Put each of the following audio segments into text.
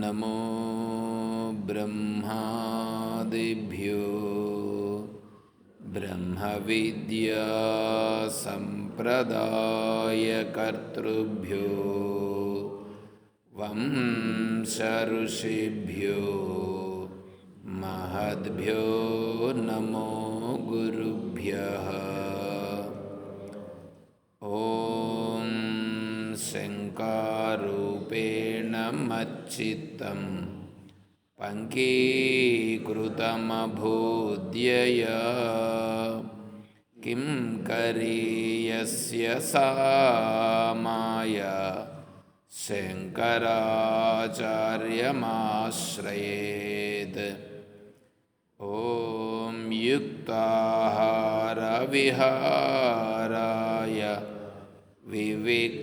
నమో బ్రహ్మాదిభ్యో బ్రహ్మవిద్యా సంప్రదాయకర్తృభ్యో వంశఋషిభ్యో మహద్భ్యో నమో గురుభ్యః. ఓం శంకారూపేణ మచ్చిత్తం పంకీకృతమభూద్యయా కిం కరీయస్య సా మాయా శంకరాచార్యమాశ్రయేత్. ఓం యుక్తాహార విహారాయ వివిక్తస్థలవాసినే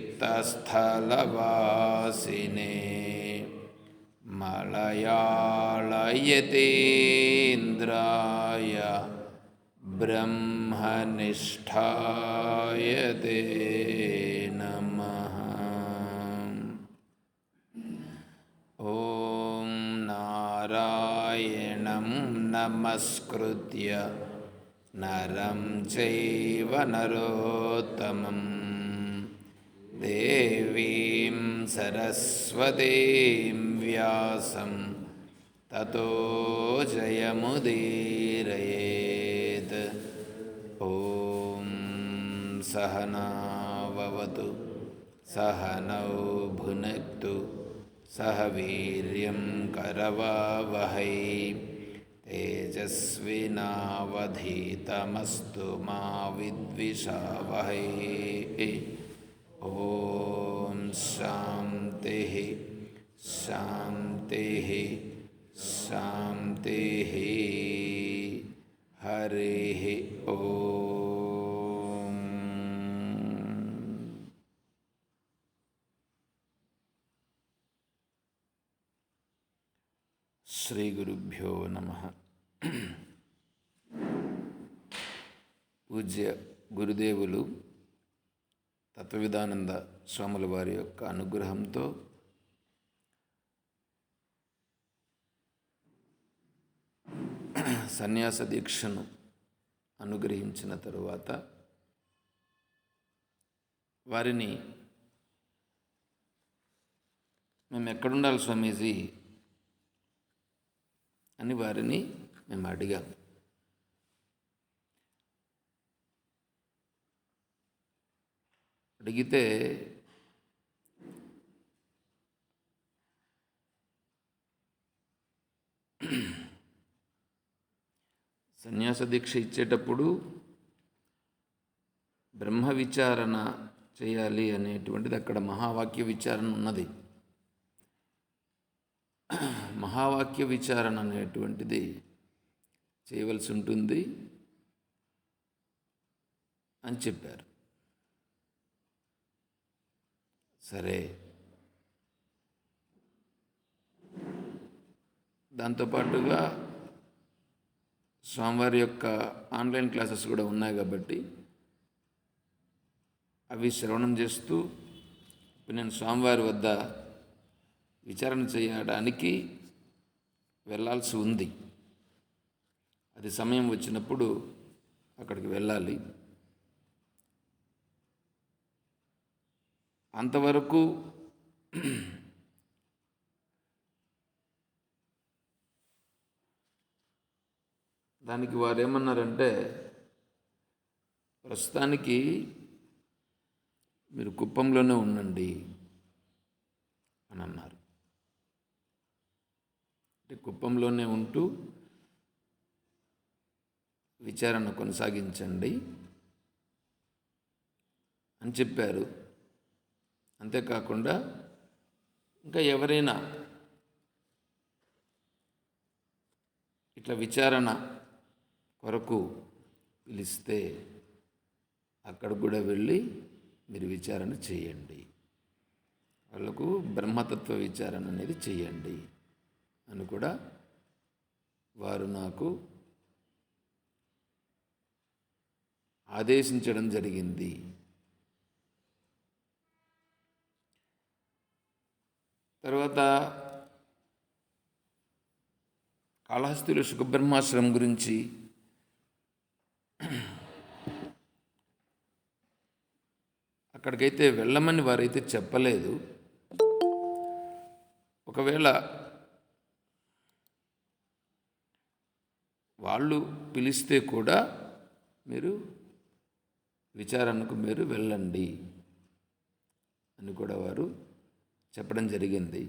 మలయాళయతీంద్రాయ బ్రహ్మనిష్ఠాయ తే నమః. ఓం నారాయణం నమస్కృత్య నరం చైవ నరోత్తమం దేవీం సరస్వతీం వ్యాసం తతో జయముదీరయేత్. ఓం సహనావవతు సహనౌ భునక్తు సహ వీర్యం కరవావహై తేజస్వినావధీతమస్తు మా విద్విషావహై. ఓం శాంతి శాంతి శాంతి. హరి ఓం. శ్రీ గురుభ్యో నమః. పూజ్య గురుదేవులు తత్వవిధానంద స్వాముల వారి యొక్క అనుగ్రహంతో సన్యాస దీక్షను అనుగ్రహించిన తరువాత వారిని మేము ఎక్కడుండాలి స్వామీజీ అని వారిని మేము అడిగాం. అడిగితే సన్యాస దీక్ష ఇచ్చేటప్పుడు బ్రహ్మ విచారణ చేయాలి అనేటువంటిది అక్కడ మహావాక్య విచారణ ఉన్నది. మహావాక్య విచారణ అనేటువంటిది చేయవలసి ఉంటుంది అని చెప్పారు. సరే, దాంతోపాటుగా స్వామివారి యొక్క ఆన్లైన్ క్లాసెస్ కూడా ఉన్నాయి కాబట్టి అవి శ్రవణం చేస్తూ ఇప్పుడు నేను స్వామివారి వద్ద విచారణ చేయడానికి వెళ్ళాల్సి ఉంది. అది సమయం వచ్చినప్పుడు అక్కడికి వెళ్ళాలి. అంతవరకు దానికి వారు ఏమన్నారంటే, ప్రస్తుతానికి మీరు కుప్పంలోనే ఉండండి అని అన్నారు. కుప్పంలోనే ఉంటూ విచారణ కొనసాగించండి అని చెప్పారు. అంతేకాకుండా ఇంకా ఎవరైనా ఇట్లా విచారణ కొరకు పిలిస్తే అక్కడికి కూడా వెళ్ళి మీరు విచారణ చేయండి, వాళ్ళకు బ్రహ్మతత్వ విచారణ అనేది చేయండి అని కూడా వారు నాకు ఆదేశించడం జరిగింది. తర్వాత కాళహస్తిలో సుఖబ్రహ్మాశ్రమం గురించి అక్కడికైతే వెళ్ళమని వారైతే చెప్పలేదు. ఒకవేళ వాళ్ళు పిలిస్తే కూడా మీరు విచారణకు మీరు వెళ్ళండి అని కూడా వారు చెప్పడం జరిగింది.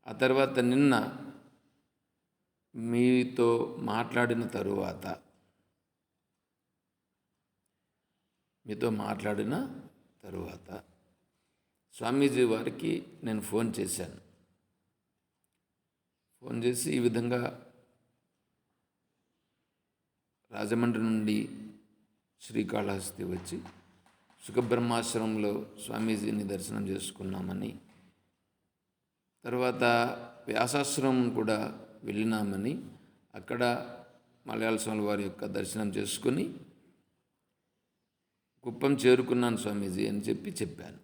ఆ తర్వాత నిన్న మీతో మాట్లాడిన తరువాత స్వామీజీ వారికి నేను ఫోన్ చేశాను. ఫోన్ చేసి ఈ విధంగా రాజమండ్రి నుండి శ్రీకాళహస్తి వచ్చి సుఖబ్రహ్మాశ్రమంలో స్వామీజీని దర్శనం చేసుకున్నామని, తర్వాత వ్యాసాశ్రమం కూడా వెళ్ళినామని, అక్కడ మలయాళ స్వామి వారి యొక్క దర్శనం చేసుకుని కుప్పం చేరుకున్నాను స్వామీజీ అని చెప్పాను.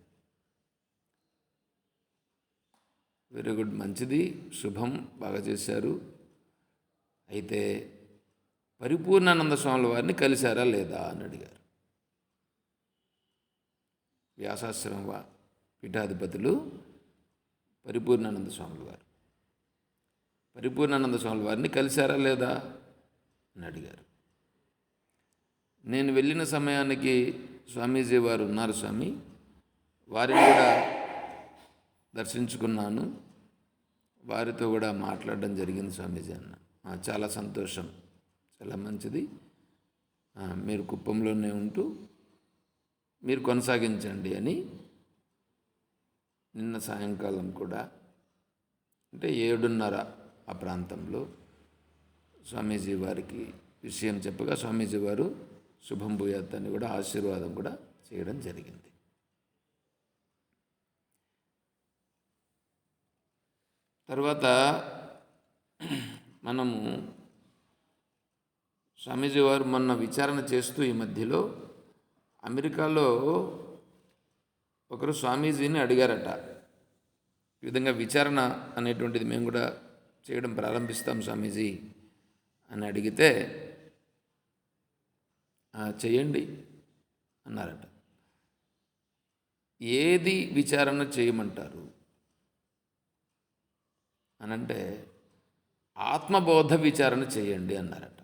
వెరీ గుడ్, మంచిది, శుభం, బాగా చేశారు. అయితే పరిపూర్ణానంద స్వాముల వారిని కలిశారా లేదా అని అడిగారు. వ్యాసాశ్రమ పీఠాధిపతులు పరిపూర్ణానంద స్వాముల వారిని కలిశారా లేదా అని అడిగారు. నేను వెళ్ళిన సమయానికి స్వామీజీ వారు ఉన్నారు స్వామి, వారిని కూడా దర్శించుకున్నాను, వారితో కూడా మాట్లాడడం జరిగింది స్వామీజీ అన్న. చాలా సంతోషం, చాలా మంచిది, మీరు కుప్పంలోనే ఉంటూ మీరు కొనసాగించండి అని నిన్న సాయంకాలం కూడా, అంటే 7:30 ఆ ప్రాంతంలో స్వామీజీ వారికి విషయం చెప్పగా స్వామీజీ వారు శుభం భూయాత్ అని కూడా ఆశీర్వాదం కూడా చేయడం జరిగింది. తర్వాత మనము స్వామీజీ వారు మొన్న విచారణ చేస్తూ ఈ మధ్యలో అమెరికాలో ఒకరు స్వామీజీని అడిగారట, ఈ విధంగా విచారణ అనేటువంటిది మేము కూడా చేయడం ప్రారంభిస్తాం స్వామీజీ అని అడిగితే, చేయండి అన్నారట. ఏది విచారణ చేయమంటారు అనంటే ఆత్మబోధ విచారణ చేయండి అన్నారట.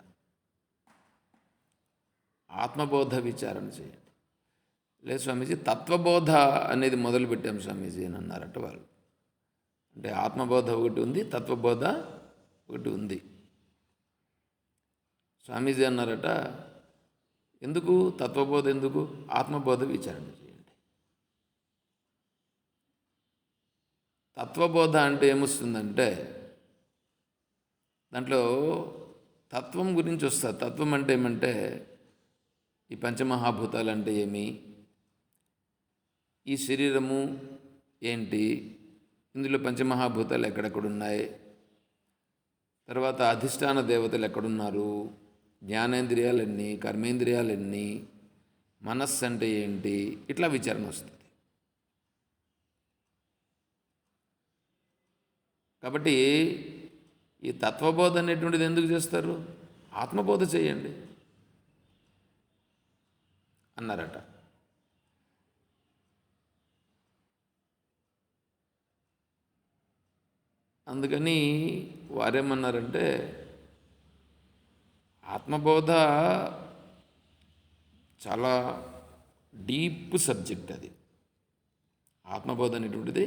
ఆత్మబోధ విచారణ చేయండి. లేదు స్వామీజీ, తత్వబోధ అనేది మొదలుపెట్టాం స్వామీజీ అని అన్నారట వాళ్ళు. అంటే ఆత్మబోధ ఒకటి ఉంది, తత్వబోధ ఒకటి ఉంది. స్వామీజీ అన్నారట, ఎందుకు తత్వబోధ, ఎందుకు ఆత్మబోధ విచారణ చేయండి. తత్వబోధ అంటే ఏమొస్తుందంటే దాంట్లో తత్వం గురించి వస్తుంది. తత్వం అంటే ఏమంటే ఈ పంచమహాభూతాలు అంటే ఏమి, ఈ శరీరము ఏంటి, ఇందులో పంచమహాభూతాలు ఎక్కడెక్కడున్నాయి, తర్వాత అధిష్టాన దేవతలు ఎక్కడున్నారు, జ్ఞానేంద్రియాలు ఎన్ని, కర్మేంద్రియాలు ఎన్ని, మనస్సు అంటే ఏంటి, ఇట్లా విచారణ వస్తుంది. కాబట్టి ఈ తత్వబోధ అనేటువంటిది ఎందుకు చేస్తారు, ఆత్మబోధ చేయండి అన్నారట. అందుకని వారేమన్నారంటే ఆత్మబోధ చాలా డీప్ సబ్జెక్ట్ అది. ఆత్మబోధ అనేటువంటిది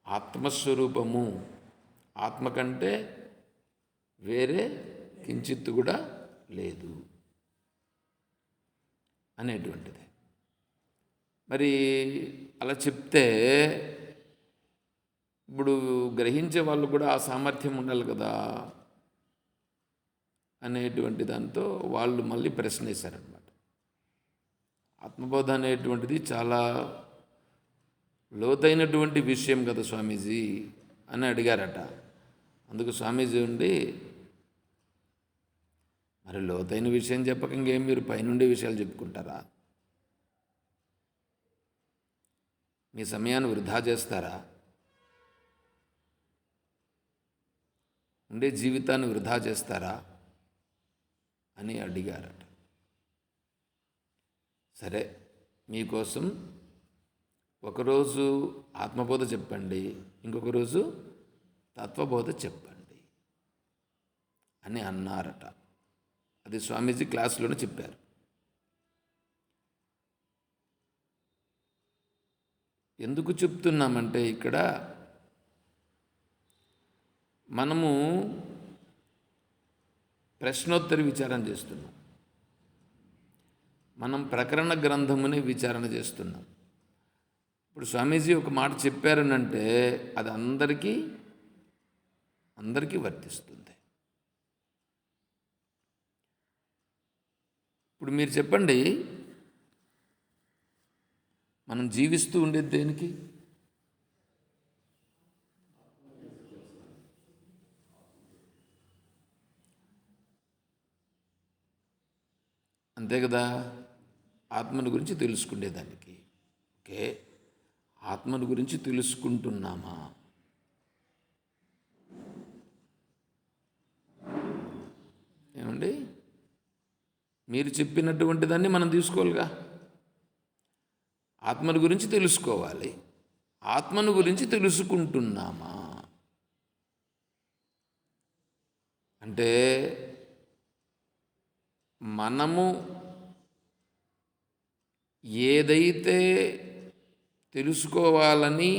ఆత్మస్వరూపము ఆత్మ కంటే వేరే కించిత్తు కూడా లేదు అనేటువంటిది. మరి అలా చెప్తే ఇప్పుడు గ్రహించే వాళ్ళు కూడా ఆ సామర్థ్యం ఉండాలి కదా అనేటువంటి దాంతో వాళ్ళు మళ్ళీ ప్రశ్న వేశారనమాట. ఆత్మబోధ అనేటువంటిది చాలా లోతైనటువంటి విషయం కదా స్వామీజీ అని అడిగారట. అందుకు స్వామీజీ ఉండి, మరి లోతైన విషయం చెప్పక ఇంకేం మీరు పైనుండే విషయాలు చెప్పుకుంటారా? మీ సమయాన్ని వృధా చేస్తారా? ఉండే జీవితాన్ని వృధా చేస్తారా అని అడిగారట. సరే, మీకోసం ఒకరోజు ఆత్మబోధ చెప్పండి, ఇంకొక రోజు తత్వబోధ చెప్పండి అని అన్నారట. అది స్వామీజీ క్లాసులోనే చెప్పారు. ఎందుకు చెప్తున్నామంటే ఇక్కడ మనము ప్రశ్నోత్తర విచారణ చేస్తున్నాం, మనం ప్రకరణ గ్రంథముని విచారణ చేస్తున్నాం. ఇప్పుడు స్వామీజీ ఒక మాట చెప్పారనంటే అది అందరికీ వర్తిస్తుంది. ఇప్పుడు మీరు చెప్పండి, మనం జీవిస్తూ ఉండేది దేనికి? అంతే కదా, ఆత్మను గురించి తెలుసుకునేదానికి. ఓకే, ఆత్మను గురించి తెలుసుకుంటున్నామా? ఏమండి, మీరు చెప్పినటువంటి దాన్ని మనం తీసుకోవాలిగా. ఆత్మను గురించి తెలుసుకోవాలి. ఆత్మను గురించి తెలుసుకుంటున్నామా అంటే మనము ఏదైతే తెలుసుకోవాలని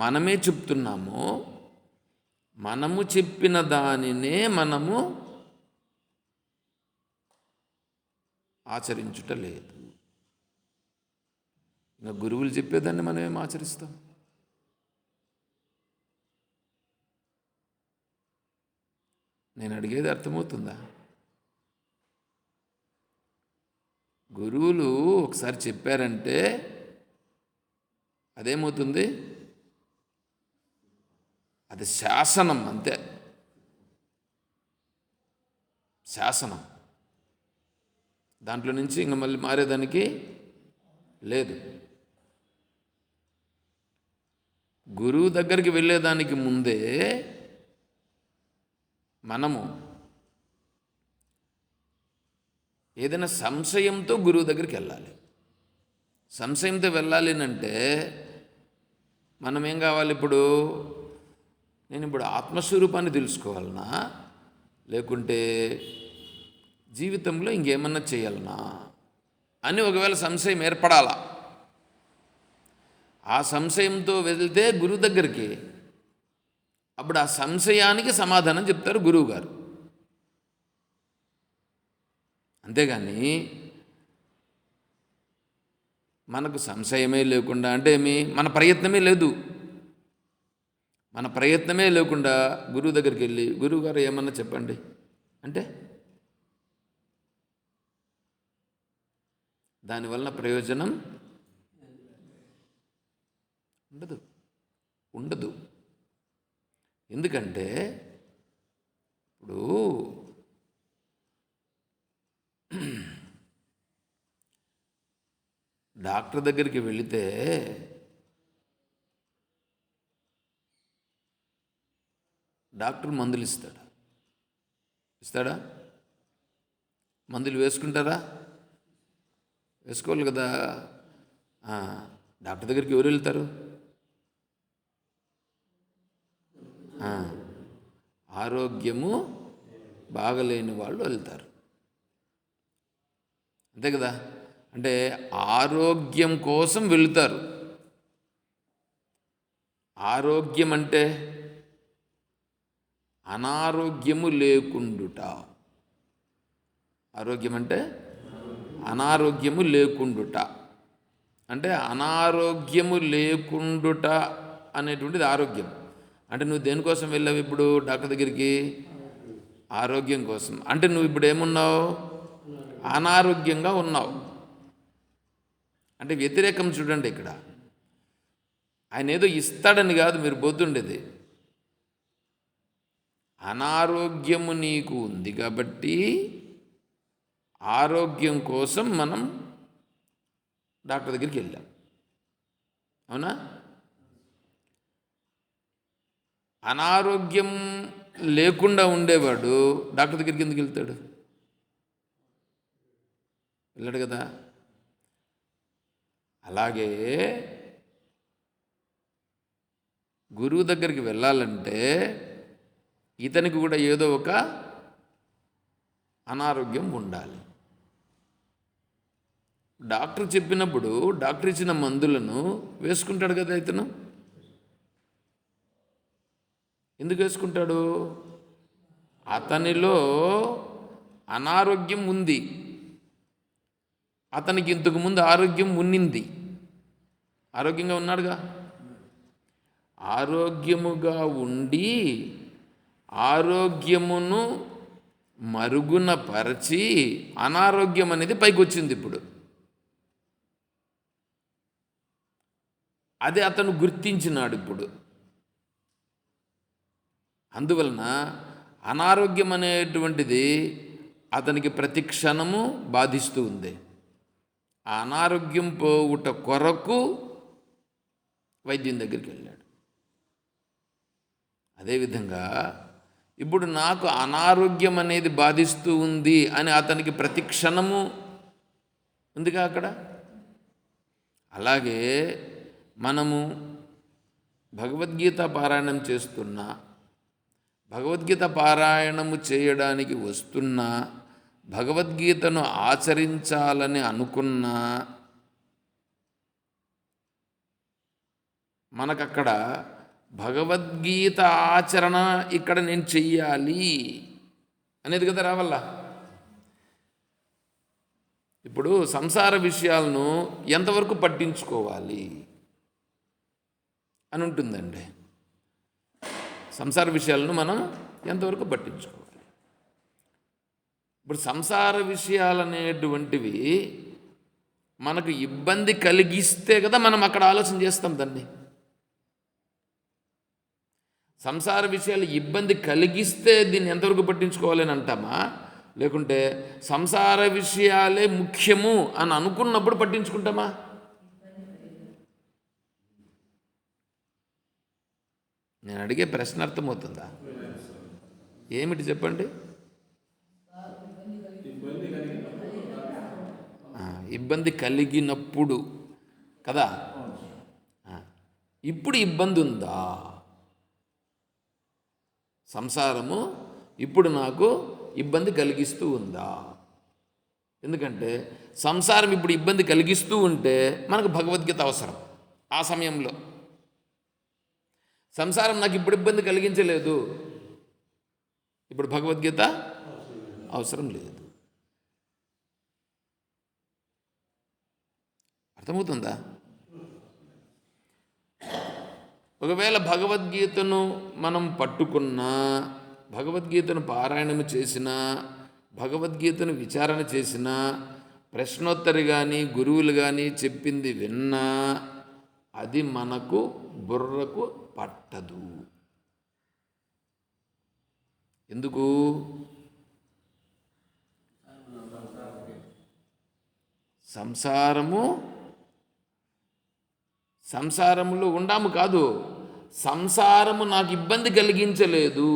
మనమే చెప్తున్నామో మనము చెప్పిన దానినే మనము ఆచరించుట లేదు. ఇంకా గురువులు చెప్పేదాన్ని మనం ఏం ఆచరిస్తాం? నేను అడిగేది అర్థమవుతుందా? గురువులు ఒకసారి చెప్పారంటే అదేమవుతుంది? అది శాసనం, అంతే. శాసనం. దాంట్లో నుంచి ఇంక మళ్ళీ మారేదానికి లేదు. గురువు దగ్గరికి వెళ్ళేదానికి ముందే మనము ఏదైనా సంశయంతో గురువు దగ్గరికి వెళ్ళాలి. సంశయంతో వెళ్ళాలి అంటే మనం ఏం కావాలి? నేను ఇప్పుడు ఆత్మస్వరూపాన్ని తెలుసుకోవాలనా, లేకుంటే జీవితంలో ఇంకేమన్నా చేయాలనా అని ఒకవేళ సంశయం ఏర్పడాలా. ఆ సంశయంతో వెళ్తే గురువు దగ్గరికి, అప్పుడు ఆ సంశయానికి సమాధానం చెప్తారు గురువుగారు. అంతేగాని మనకు సంశయమే లేకుండా అంటే మన ప్రయత్నమే లేదు. మన ప్రయత్నమే లేకుండా గురువు దగ్గరికి వెళ్ళి, గురువుగారు ఏమన్నా చెప్పండి అంటే దానివల్ల ప్రయోజనం ఉండదు. ఎందుకంటే ఇప్పుడు డాక్టర్ దగ్గరికి వెళితే డాక్టర్ మందులు ఇస్తాడా? మందులు వేసుకుంటారా? వేసుకోవాలి కదా. డాక్టర్ దగ్గరికి ఎవరు వెళ్తారు? ఆరోగ్యము బాగలేని వాళ్ళు వెళ్తారు, అంతే కదా. అంటే ఆరోగ్యం కోసం వెళుతారు. ఆరోగ్యం అంటే అనారోగ్యము లేకుండుట. ఆరోగ్యం అంటే అనారోగ్యము లేకుండుట. అంటే అనారోగ్యము లేకుండుట అనేటువంటిది ఆరోగ్యం. అంటే నువ్వు దేనికోసం వెళ్ళావు ఇప్పుడు డాక్టర్ దగ్గరికి? ఆరోగ్యం కోసం. అంటే నువ్వు ఇప్పుడు ఏమున్నావు? అనారోగ్యంగా ఉన్నావు. అంటే వ్యతిరేకం చూడండి ఇక్కడ. ఆయన ఏదో ఇస్తాడని కాదు మీరు పోతుండేది. అనారోగ్యము నీకు ఉంది కాబట్టి ఆరోగ్యం కోసం మనం డాక్టర్ దగ్గరికి వెళ్ళాం. అవునా? అనారోగ్యం లేకుండా ఉండేవాడు డాక్టర్ దగ్గరికి ఎందుకు వెళ్తాడు? వెళ్ళాడు కదా. అలాగే గురువు దగ్గరికి వెళ్ళాలంటే ఇతనికి కూడా ఏదో ఒక అనారోగ్యం ఉండాలి. డాక్టర్ చెప్పినప్పుడు డాక్టర్ ఇచ్చిన మందులను వేసుకుంటాడు కదా ఇతను. ఎందుకు వేసుకుంటాడు? అతనిలో అనారోగ్యం ఉంది. అతనికి ఇంతకుముందు ఆరోగ్యం ఉన్నింది. ఆరోగ్యంగా ఉన్నాడుగా. ఆరోగ్యముగా ఉండి ఆరోగ్యమును మరుగున పరిచి అనారోగ్యం అనేది పైకి వచ్చింది ఇప్పుడు. అదే అతను గుర్తించినాడు ఇప్పుడు. అందువలన అనారోగ్యం అనేటువంటిది అతనికి ప్రతి క్షణము బాధిస్తూ ఉంది. ఆ అనారోగ్యం పోవుట కొరకు వైద్యం దగ్గరికి వెళ్ళాడు. అదేవిధంగా ఇప్పుడు నాకు అనారోగ్యం అనేది బాధిస్తూ ఉంది అని అతనికి ప్రతి క్షణము ఉందిగా అక్కడ. అలాగే మనము భగవద్గీత పారాయణం చేస్తున్నా, భగవద్గీత పారాయణము చేయడానికి వస్తున్నా, భగవద్గీతను ఆచరించాలని అనుకున్నా మనకక్కడ భగవద్గీత ఆచరణ ఇక్కడ నేను చెయ్యాలి అనేది కదా రావాలా. ఇప్పుడు సంసార విషయాలను ఎంతవరకు పట్టించుకోవాలి అని ఉంటుందండి. సంసార విషయాలను మనం ఎంతవరకు పట్టించుకోవాలి? ఇప్పుడు సంసార విషయాలనేటువంటివి మనకు ఇబ్బంది కలిగిస్తే కదా మనం అక్కడ ఆలోచన చేస్తాం దాన్ని. సంసార విషయాలు ఇబ్బంది కలిగిస్తే దీన్ని ఎంతవరకు పట్టించుకోవాలని అంటామా? లేకుంటే సంసార విషయాలే ముఖ్యము అని అనుకున్నప్పుడు పట్టించుకుంటామా? నేను అడిగే ప్రశ్న అర్థమవుతుందా? ఏమిటి చెప్పండి? ఇబ్బంది కలిగినప్పుడు కదా. ఇప్పుడు ఇబ్బంది ఉందా? సంసారము ఇప్పుడు నాకు ఇబ్బంది కలిగిస్తూ ఉందా? ఎందుకంటే సంసారం ఇప్పుడు ఇబ్బంది కలిగిస్తూ ఉంటే మనకు భగవద్గీత అవసరం. ఆ సమయంలో సంసారం నాకు ఇప్పుడు ఇబ్బంది కలిగించలేదు, ఇప్పుడు భగవద్గీత అవసరం లేదు. అర్థమవుతుందా? ఒకవేళ భగవద్గీతను మనం పట్టుకున్నా, భగవద్గీతను పారాయణము చేసినా, భగవద్గీతను విచారణ చేసినా, ప్రశ్నోత్తరి కానీ గురువులు కానీ చెప్పింది విన్నా అది మనకు బుర్రకు పట్టదు. ఎందుకు? సంసారములో ఉండాము కాదు, సంసారము నాకు ఇబ్బంది కలిగించలేదు.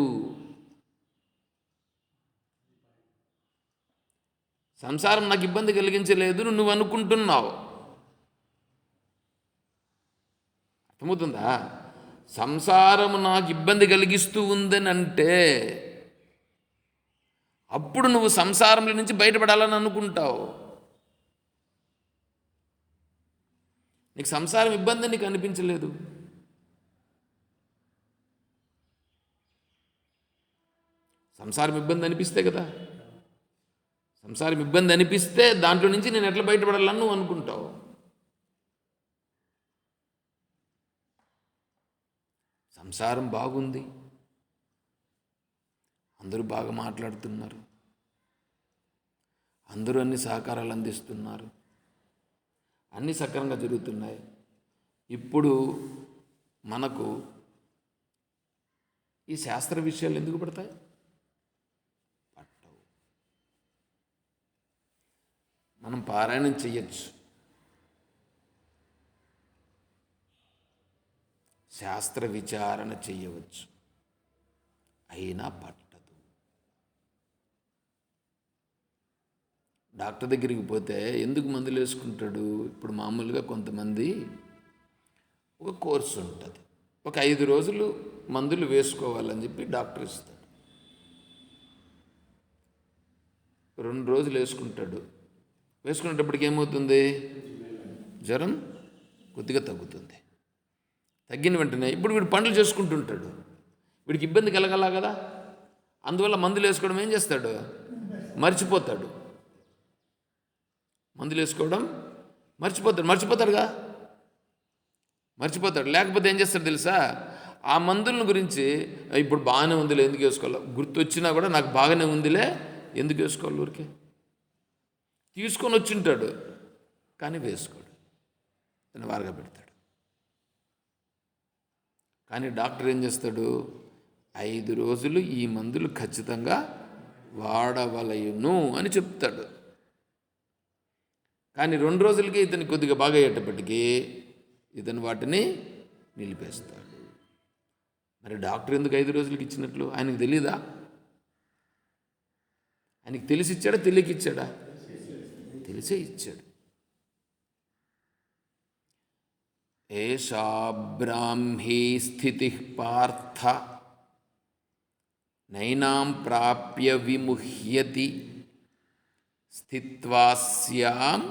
సంసారం నాకు ఇబ్బంది కలిగించలేదు నువ్వు అనుకుంటున్నావు. అర్థమవుతుందా? సంసారము నాకు ఇబ్బంది కలిగిస్తూ ఉందని అంటే అప్పుడు నువ్వు సంసారంలో నుంచి బయటపడాలని అనుకుంటావు. నీకు సంసారం ఇబ్బంది నీకు అనిపించలేదు. సంసారం ఇబ్బంది అనిపిస్తే కదా, సంసారం ఇబ్బంది అనిపిస్తే దాంట్లో నుంచి నేను ఎట్లా బయటపడాలని నువ్వు అనుకుంటావు. సంసారం బాగుంది, అందరూ బాగా మాట్లాడుతున్నారు, అందరూ అన్ని సహకారాలు అందిస్తున్నారు, అన్నీ సక్రమంగా జరుగుతున్నాయి. ఇప్పుడు మనకు ఈ శాస్త్ర విషయాలు ఎందుకు పడతాయి? పట్టవు. మనం పారాయణం చెయ్యొచ్చు, శాస్త్ర విచారణ చెయ్యవచ్చు, అయినా పట్టదు. డాక్టర్ దగ్గరికి పోతే ఎందుకు మందులు వేసుకుంటాడు? ఇప్పుడు మామూలుగా కొంతమంది ఒక కోర్సు ఉంటుంది, ఒక 5 రోజులు మందులు వేసుకోవాలని చెప్పి డాక్టర్ ఇస్తాడు. 2 రోజులు వేసుకుంటాడు. వేసుకునేటప్పటికి ఏమవుతుంది? జ్వరం కొద్దిగా తగ్గుతుంది. తగ్గిన వెంటనే ఇప్పుడు వీడు పనులు చేసుకుంటుంటాడు, వీడికి ఇబ్బంది కలగలా కదా, అందువల్ల మందులు వేసుకోవడం ఏం చేస్తాడు? మర్చిపోతాడు. మందులు వేసుకోవడం మర్చిపోతాడుగా, మర్చిపోతాడు. లేకపోతే ఏం చేస్తాడు తెలుసా? ఆ మందుల గురించి ఇప్పుడు బాగానే ఉందిలే ఎందుకు వేసుకోవాలి, గుర్తొచ్చినా కూడా నాకు బాగానే ఉందిలే ఎందుకు వేసుకోవాలి, ఊరికే తీసుకొని వచ్చింటాడు కానీ వేసుకోడు, దాన్ని వారగా పెడతాడు. కానీ డాక్టర్ ఏం చేస్తాడు? 5 రోజులు ఈ మందులు ఖచ్చితంగా వాడవలయును అని చెప్తాడు. కానీ 2 రోజులకి ఇతను కొద్దిగా బాగా అయ్యేటప్పటికీ ఇతను వాటిని నిలిపేస్తాడు. మరి డాక్టర్ ఎందుకు 5 రోజులకి ఇచ్చినట్లు? ఆయనకు తెలీదా? ఆయనకి తెలిసి ఇచ్చాడా, తెలియక ఇచ్చాడా? తెలిసే ఇచ్చాడు. ఏషా బ్రాహ్మీ స్థితి పార్థ నైనాం ప్రాప్య విముహ్యతి స్థిత్వాస్యాం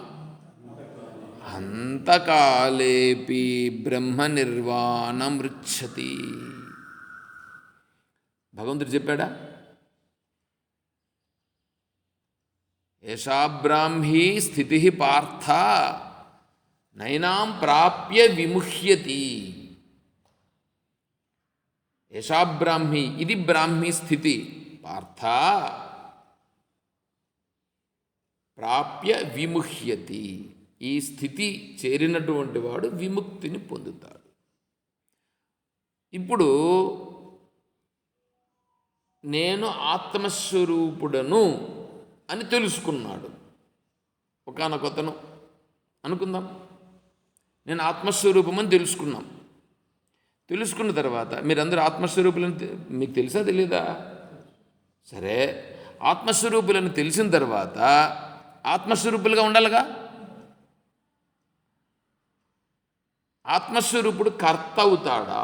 అంతకాలేపి బ్రహ్మ నిర్వాణమృచ్చతి. భగవంతుడు చెప్పాడా? ఏషా బ్రాహ్మీ స్థితి పార్థ నైనాం ప్రాప్య విముహ్యతి. ఏషా బ్రాహ్మీ, ఇది బ్రాహ్మీ స్థితి, పార్థ ప్రాప్య విముహ్యతి. ఈ స్థితి చేరినటువంటి వాడు విముక్తిని పొందుతాడు. ఇప్పుడు నేను ఆత్మస్వరూపుడను అని తెలుసుకున్నాడు ఒకానొకతను. అనుకుందాం, నేను ఆత్మస్వరూపమని తెలుసుకున్నాం. తెలుసుకున్న తర్వాత మీరందరూ ఆత్మస్వరూపులని మీకు తెలుసా తెలీదా? సరే, ఆత్మస్వరూపులని తెలిసిన తర్వాత ఆత్మస్వరూపులుగా ఉండాలిగా. ఆత్మస్వరూపుడు కర్త అవుతాడా?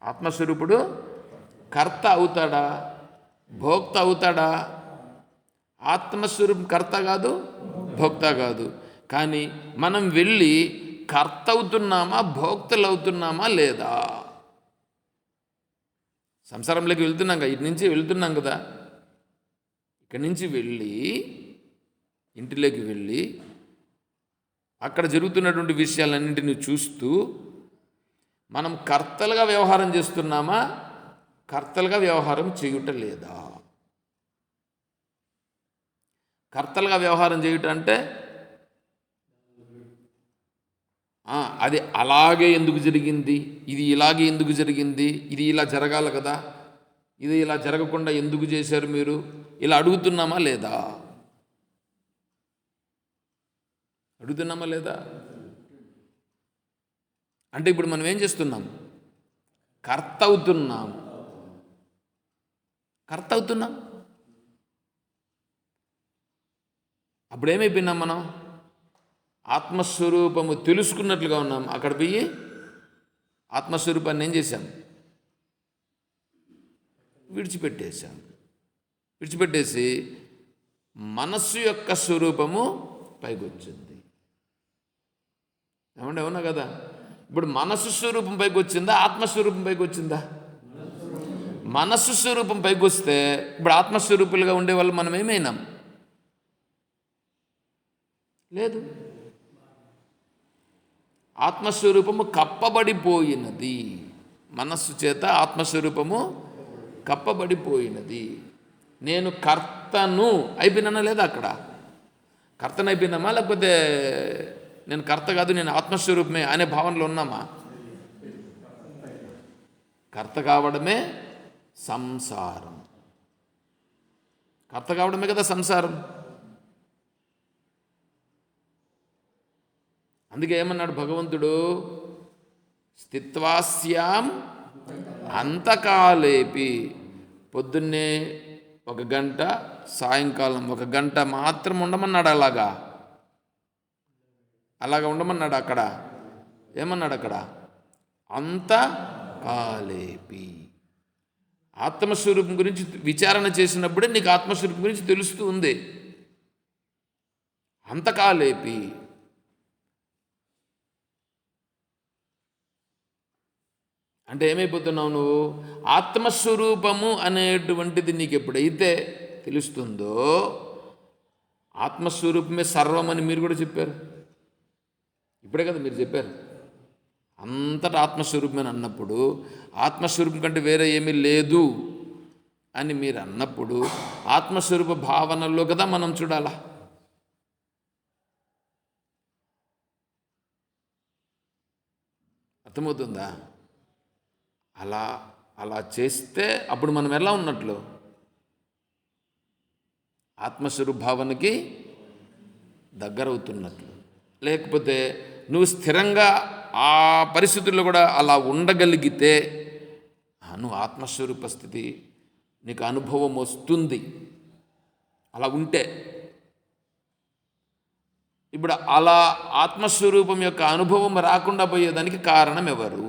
ఆత్మస్వరూపుడు కర్త అవుతాడా? భోక్త అవుతాడా? ఆత్మస్వరూపం కర్త కాదు, భోక్త కాదు. కానీ మనం వెళ్ళి కర్త అవుతున్నామా, భోక్తలు అవుతున్నామా లేదా? సంసారంలోకి వెళ్తున్నాం కదా, ఇటు నుంచి వెళ్తున్నాం కదా, ఇక్కడి నుంచి వెళ్ళి ఇంటిలోకి వెళ్ళి అక్కడ జరుగుతున్నటువంటి విషయాలన్నింటినీ చూస్తూ మనం కర్తలుగా వ్యవహారం చేస్తున్నామా, కర్తలుగా వ్యవహారం చేయుట లేదా? కర్తలుగా వ్యవహారం చేయుట అంటే అది అలాగే ఎందుకు జరిగింది, ఇది ఇలాగే ఎందుకు జరిగింది, ఇది ఇలా జరగాలి కదా, ఇది ఇలా జరగకుండా ఎందుకు చేశారు మీరు, ఇలా అడుగుతున్నామా లేదా? అడుగుతున్నామా లేదా? అంటే ఇప్పుడు మనం ఏం చేస్తున్నాం? కర్త అవుతున్నాం. అప్పుడు ఏమైపోయినాం మనం? ఆత్మస్వరూపము తెలుసుకున్నట్లుగా ఉన్నాం. అక్కడ పోయి ఆత్మస్వరూపాన్ని ఏం చేశాం? విడిచిపెట్టేసి మనస్సు యొక్క స్వరూపము పైకి వచ్చింది. ఏమంటే అవునా కదా? ఇప్పుడు మనస్సు స్వరూపం పైకి వచ్చిందా, ఆత్మస్వరూపం పైకి వచ్చిందా? మనస్సు స్వరూపం పైకి వస్తే ఇప్పుడు ఆత్మస్వరూపులుగా ఉండేవాళ్ళు మనం ఏమైనాం? లేదు. ఆత్మస్వరూపము కప్పబడిపోయినది. మనస్సు చేత ఆత్మస్వరూపము కప్పబడిపోయినది. నేను కర్తను అయిపోయినా లేదా? అక్కడ కర్తను అయిపోయినామా? లేకపోతే నేను కర్త కాదు, నేను ఆత్మస్వరూపమే అనే భావనలో ఉన్నామా? కర్త కావడమే సంసారం. కర్త కావడమే కదా సంసారం. అందుకే ఏమన్నాడు భగవంతుడు? స్థిత్వాస్యాం అంతకాలేపి. పొద్దున్నే 1 గంట, సాయంకాలం 1 గంట మాత్రం ఉండమన్నాడు. అలాగా ఉండమన్నాడు. అక్కడ ఏమన్నాడు? అక్కడ అంతకాలేపి. ఆత్మస్వరూపం గురించి విచారణ చేసినప్పుడే నీకు ఆత్మస్వరూపం గురించి తెలుస్తూ ఉంది. అంతకాలేపి అంటే ఏమైపోతున్నావు నువ్వు? ఆత్మస్వరూపము అనేటువంటిది నీకు ఎప్పుడైతే తెలుస్తుందో, ఆత్మస్వరూపమే సర్వమని మీరు కూడా చెప్పారు. ఇప్పుడే కదా మీరు చెప్పారు. అంతటా ఆత్మస్వరూపమని అన్నప్పుడు, ఆత్మస్వరూపం కంటే వేరే ఏమీ లేదు అని మీరు అన్నప్పుడు, ఆత్మస్వరూప భావనలో కదా మనం చూడాలా. అర్థమవుతుందా? అలా చేస్తే అప్పుడు మనం ఎలా ఉన్నట్లు? ఆత్మస్వరూప భావనకి దగ్గరవుతున్నట్లు. లేకపోతే నువ్వు స్థిరంగా ఆ పరిస్థితుల్లో కూడా అలా ఉండగలిగితే నువ్వు ఆత్మస్వరూప స్థితి నీకు అనుభవం వస్తుంది. అలా ఉంటే ఇప్పుడు అలా ఆత్మస్వరూపం యొక్క అనుభవం రాకుండా పోయేదానికి కారణం ఎవరు?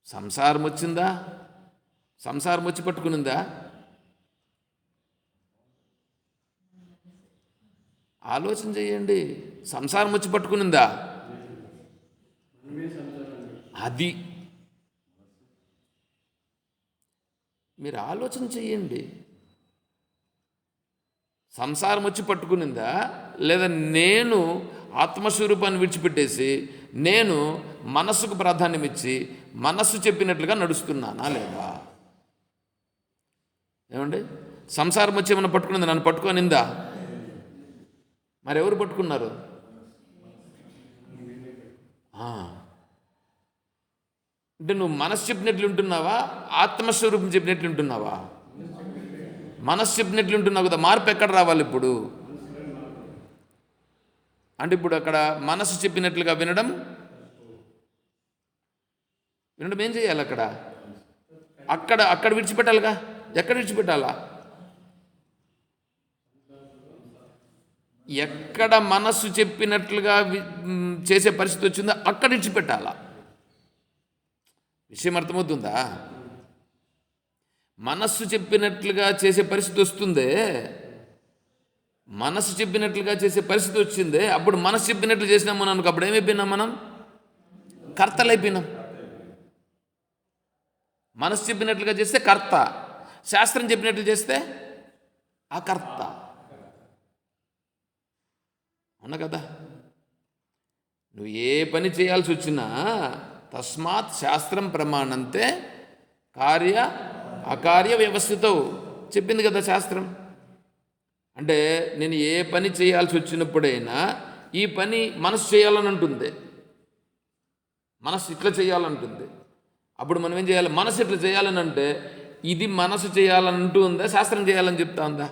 సంసారం వచ్చిందా? సంసారం వచ్చి పట్టుకునిందా? ఆలోచన చేయండి. సంసారం వచ్చి పట్టుకునిందా? అది మీరు ఆలోచన చెయ్యండి. సంసారం వచ్చి పట్టుకునిందా? లేదా నేను ఆత్మస్వరూపాన్ని విడిచిపెట్టేసి నేను మనస్సుకు ప్రాధాన్యం ఇచ్చి మనస్సు చెప్పినట్లుగా నడుస్తున్నానా లేదా? ఏమండి? సంసారం వచ్చి ఏమన్నా పట్టుకునిందా? నన్ను పట్టుకోనిందా? మరి ఎవరు పట్టుకున్నారు? అంటే నువ్వు మనస్సు చెప్పినట్లు ఉంటున్నావా? ఆత్మస్వరూపం చెప్పినట్లు ఉంటున్నావా? మనస్సు చెప్పినట్లు ఉంటున్నావు కదా. మార్పు ఎక్కడ రావాలి ఇప్పుడు? అంటే ఇప్పుడు అక్కడ మనస్సు చెప్పినట్లుగా వినడం ఏం చేయాలి? అక్కడ విడిచిపెట్టాలిగా. ఎక్కడ విడిచిపెట్టాలా? ఎక్కడ మనస్సు చెప్పినట్లుగా చేసే పరిస్థితి వచ్చిందో అక్కడ విడిచిపెట్టాలా. విషయం అర్థమవుతుందా? మనస్సు చెప్పినట్లుగా చేసే పరిస్థితి వస్తుందే, మనస్సు చెప్పినట్లుగా చేసే పరిస్థితి వచ్చిందే, అప్పుడు మనస్సు చెప్పినట్లు చేసినాం మనం అనుకో, అప్పుడు ఏమైపోయినాం? మనం కర్తలైపోయినాం. మనస్సు చెప్పినట్లుగా చేస్తే కర్త, శాస్త్రం చెప్పినట్లు చేస్తే అకర్త. అవునా కదా? నువ్వు ఏ పని చేయాల్సి వచ్చినా తస్మాత్ శాస్త్రం ప్రమాణంతే కార్య అకార్య వ్యవస్థతో చెప్పింది కదా శాస్త్రం. అంటే నేను ఏ పని చేయాల్సి వచ్చినప్పుడైనా ఈ పని మనసు చేయాలని అంటుంది, మనసు ఇట్లా చేయాలంటుంది. అప్పుడు మనం ఏం చేయాలి? మనసు ఇట్లా చేయాలని అంటే ఇది మనసు చేయాలని అంటూ ఉందా? శాస్త్రం చేయాలని చెప్తా ఉందా?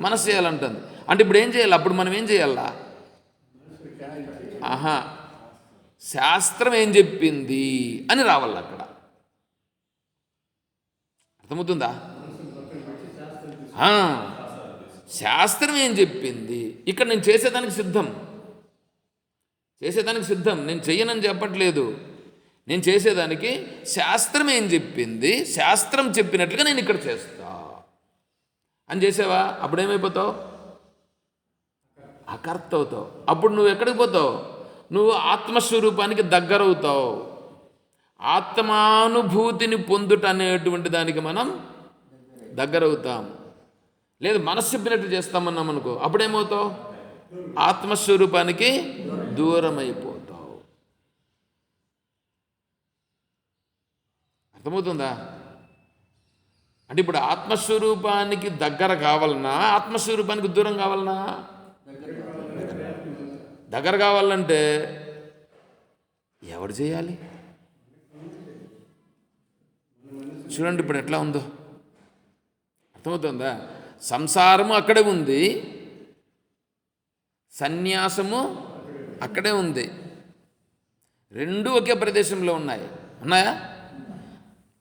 మనసు చేయాలంటుంది. అంటే ఇప్పుడు ఏం చేయాలి? అప్పుడు మనం ఏం చేయాలా? శాస్త్రం ఏం చెప్పింది అని రావాలి అక్కడ. అర్థమవుతుందా? శాస్త్రం ఏం చెప్పింది. ఇక్కడ నేను చేసేదానికి సిద్ధం, నేను చెయ్యనని చెప్పట్లేదు. నేను చేసేదానికి శాస్త్రం ఏం చెప్పింది, శాస్త్రం చెప్పినట్లుగా నేను ఇక్కడ చేస్తా అని చేసావా? అప్పుడేమైపోతావు? అకర్త అవుతావు. అప్పుడు నువ్వు ఎక్కడికి పోతావు? నువ్వు ఆత్మస్వరూపానికి దగ్గరవుతావు. ఆత్మానుభూతిని పొందుట అనేటువంటి దానికి మనం దగ్గరవుతాం. లేదు మనస్సు చెప్పినట్టు చేస్తామన్నాం అనుకో, అప్పుడేమవుతావు? ఆత్మస్వరూపానికి దూరం అయిపోతావు. అర్థమవుతుందా? అంటే ఇప్పుడు ఆత్మస్వరూపానికి దగ్గర కావాలన్నా ఆత్మస్వరూపానికి దూరం కావాలన్నా? దగ్గర కావాలంటే ఎవడు చేయాలి? చూడండి ఇప్పుడు ఎట్లా ఉందో, అర్థమవుతుందా? సంసారము అక్కడే ఉంది, సన్యాసము అక్కడే ఉంది, రెండు ఒకే ప్రదేశంలో ఉన్నాయా?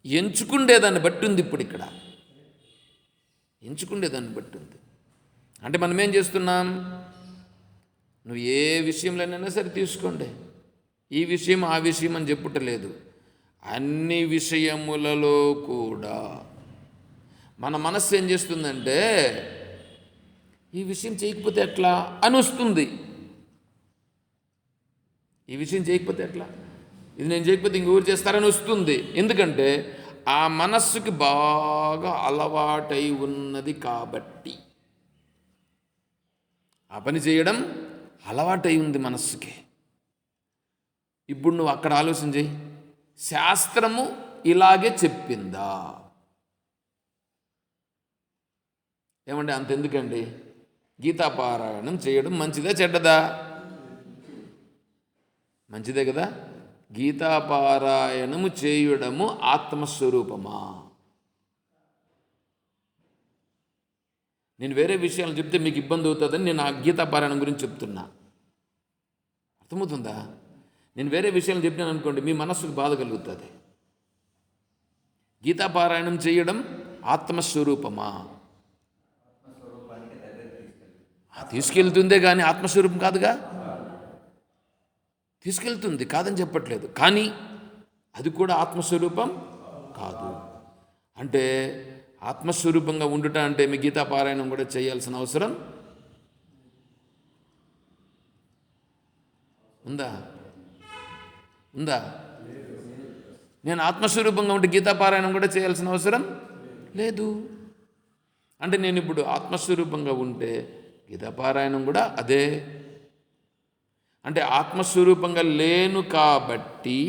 ఎంచుకుండేదాన్ని బట్టి ఉంది. ఇప్పుడు ఇక్కడ ఎంచుకుండేదాన్ని బట్టి ఉంది. అంటే మనం ఏం చేస్తున్నాం? నువ్వు ఏ విషయంలోనైనా సరే తీసుకోండి, ఈ విషయం ఆ విషయం అని చెప్పుటలేదు. అన్ని విషయములలో కూడా మన మనస్సు ఏం చేస్తుందంటే ఈ విషయం చేయకపోతే ఎట్లా అని వస్తుంది. ఈ విషయం చేయకపోతే ఎట్లా, ఇది నేను చేయకపోతే ఇంకెవరు చేస్తారని వస్తుంది. ఎందుకంటే ఆ మనస్సుకి బాగా అలవాటై ఉన్నది కాబట్టి, ఆ పని చేయడం అలవాటై ఉంది మనస్సుకి. ఇప్పుడు నువ్వు అక్కడ ఆలోచన చేయి, శాస్త్రము ఇలాగే చెప్పిందా? ఏమంటే అంతెందుకండి, గీతాపారాయణం చేయడం మంచిదా చెడ్డదా? మంచిదే కదా. గీతాపారాయణము చేయడము ఆత్మస్వరూపమా? నేను వేరే విషయాలు చెప్తే మీకు ఇబ్బంది అవుతుందని నేను ఆ గీతాపారాయణం గురించి చెప్తున్నా. అర్థమవుతుందా? నేను వేరే విషయాలు చెప్పినాను అనుకోండి, మీ మనస్సుకు బాధ కలుగుతుంది. గీతాపారాయణం చేయడం ఆత్మస్వరూపమా? తీసుకెళ్తుందే కానీ ఆత్మస్వరూపం కాదుగా. తీసుకెళ్తుంది, కాదని చెప్పట్లేదు, కానీ అది కూడా ఆత్మస్వరూపం కాదు. అంటే ఆత్మస్వరూపంగా ఉండుట అంటే మీ గీతాపారాయణం కూడా చేయాల్సిన అవసరం ఉందా? నేను ఆత్మస్వరూపంగా ఉంటే గీతాపారాయణం కూడా చేయాల్సిన అవసరం లేదు. అంటే నేను ఇప్పుడు ఆత్మస్వరూపంగా ఉంటే గీతాపారాయణం కూడా అదే. అంటే ఆత్మస్వరూపంగా లేను కాబట్టి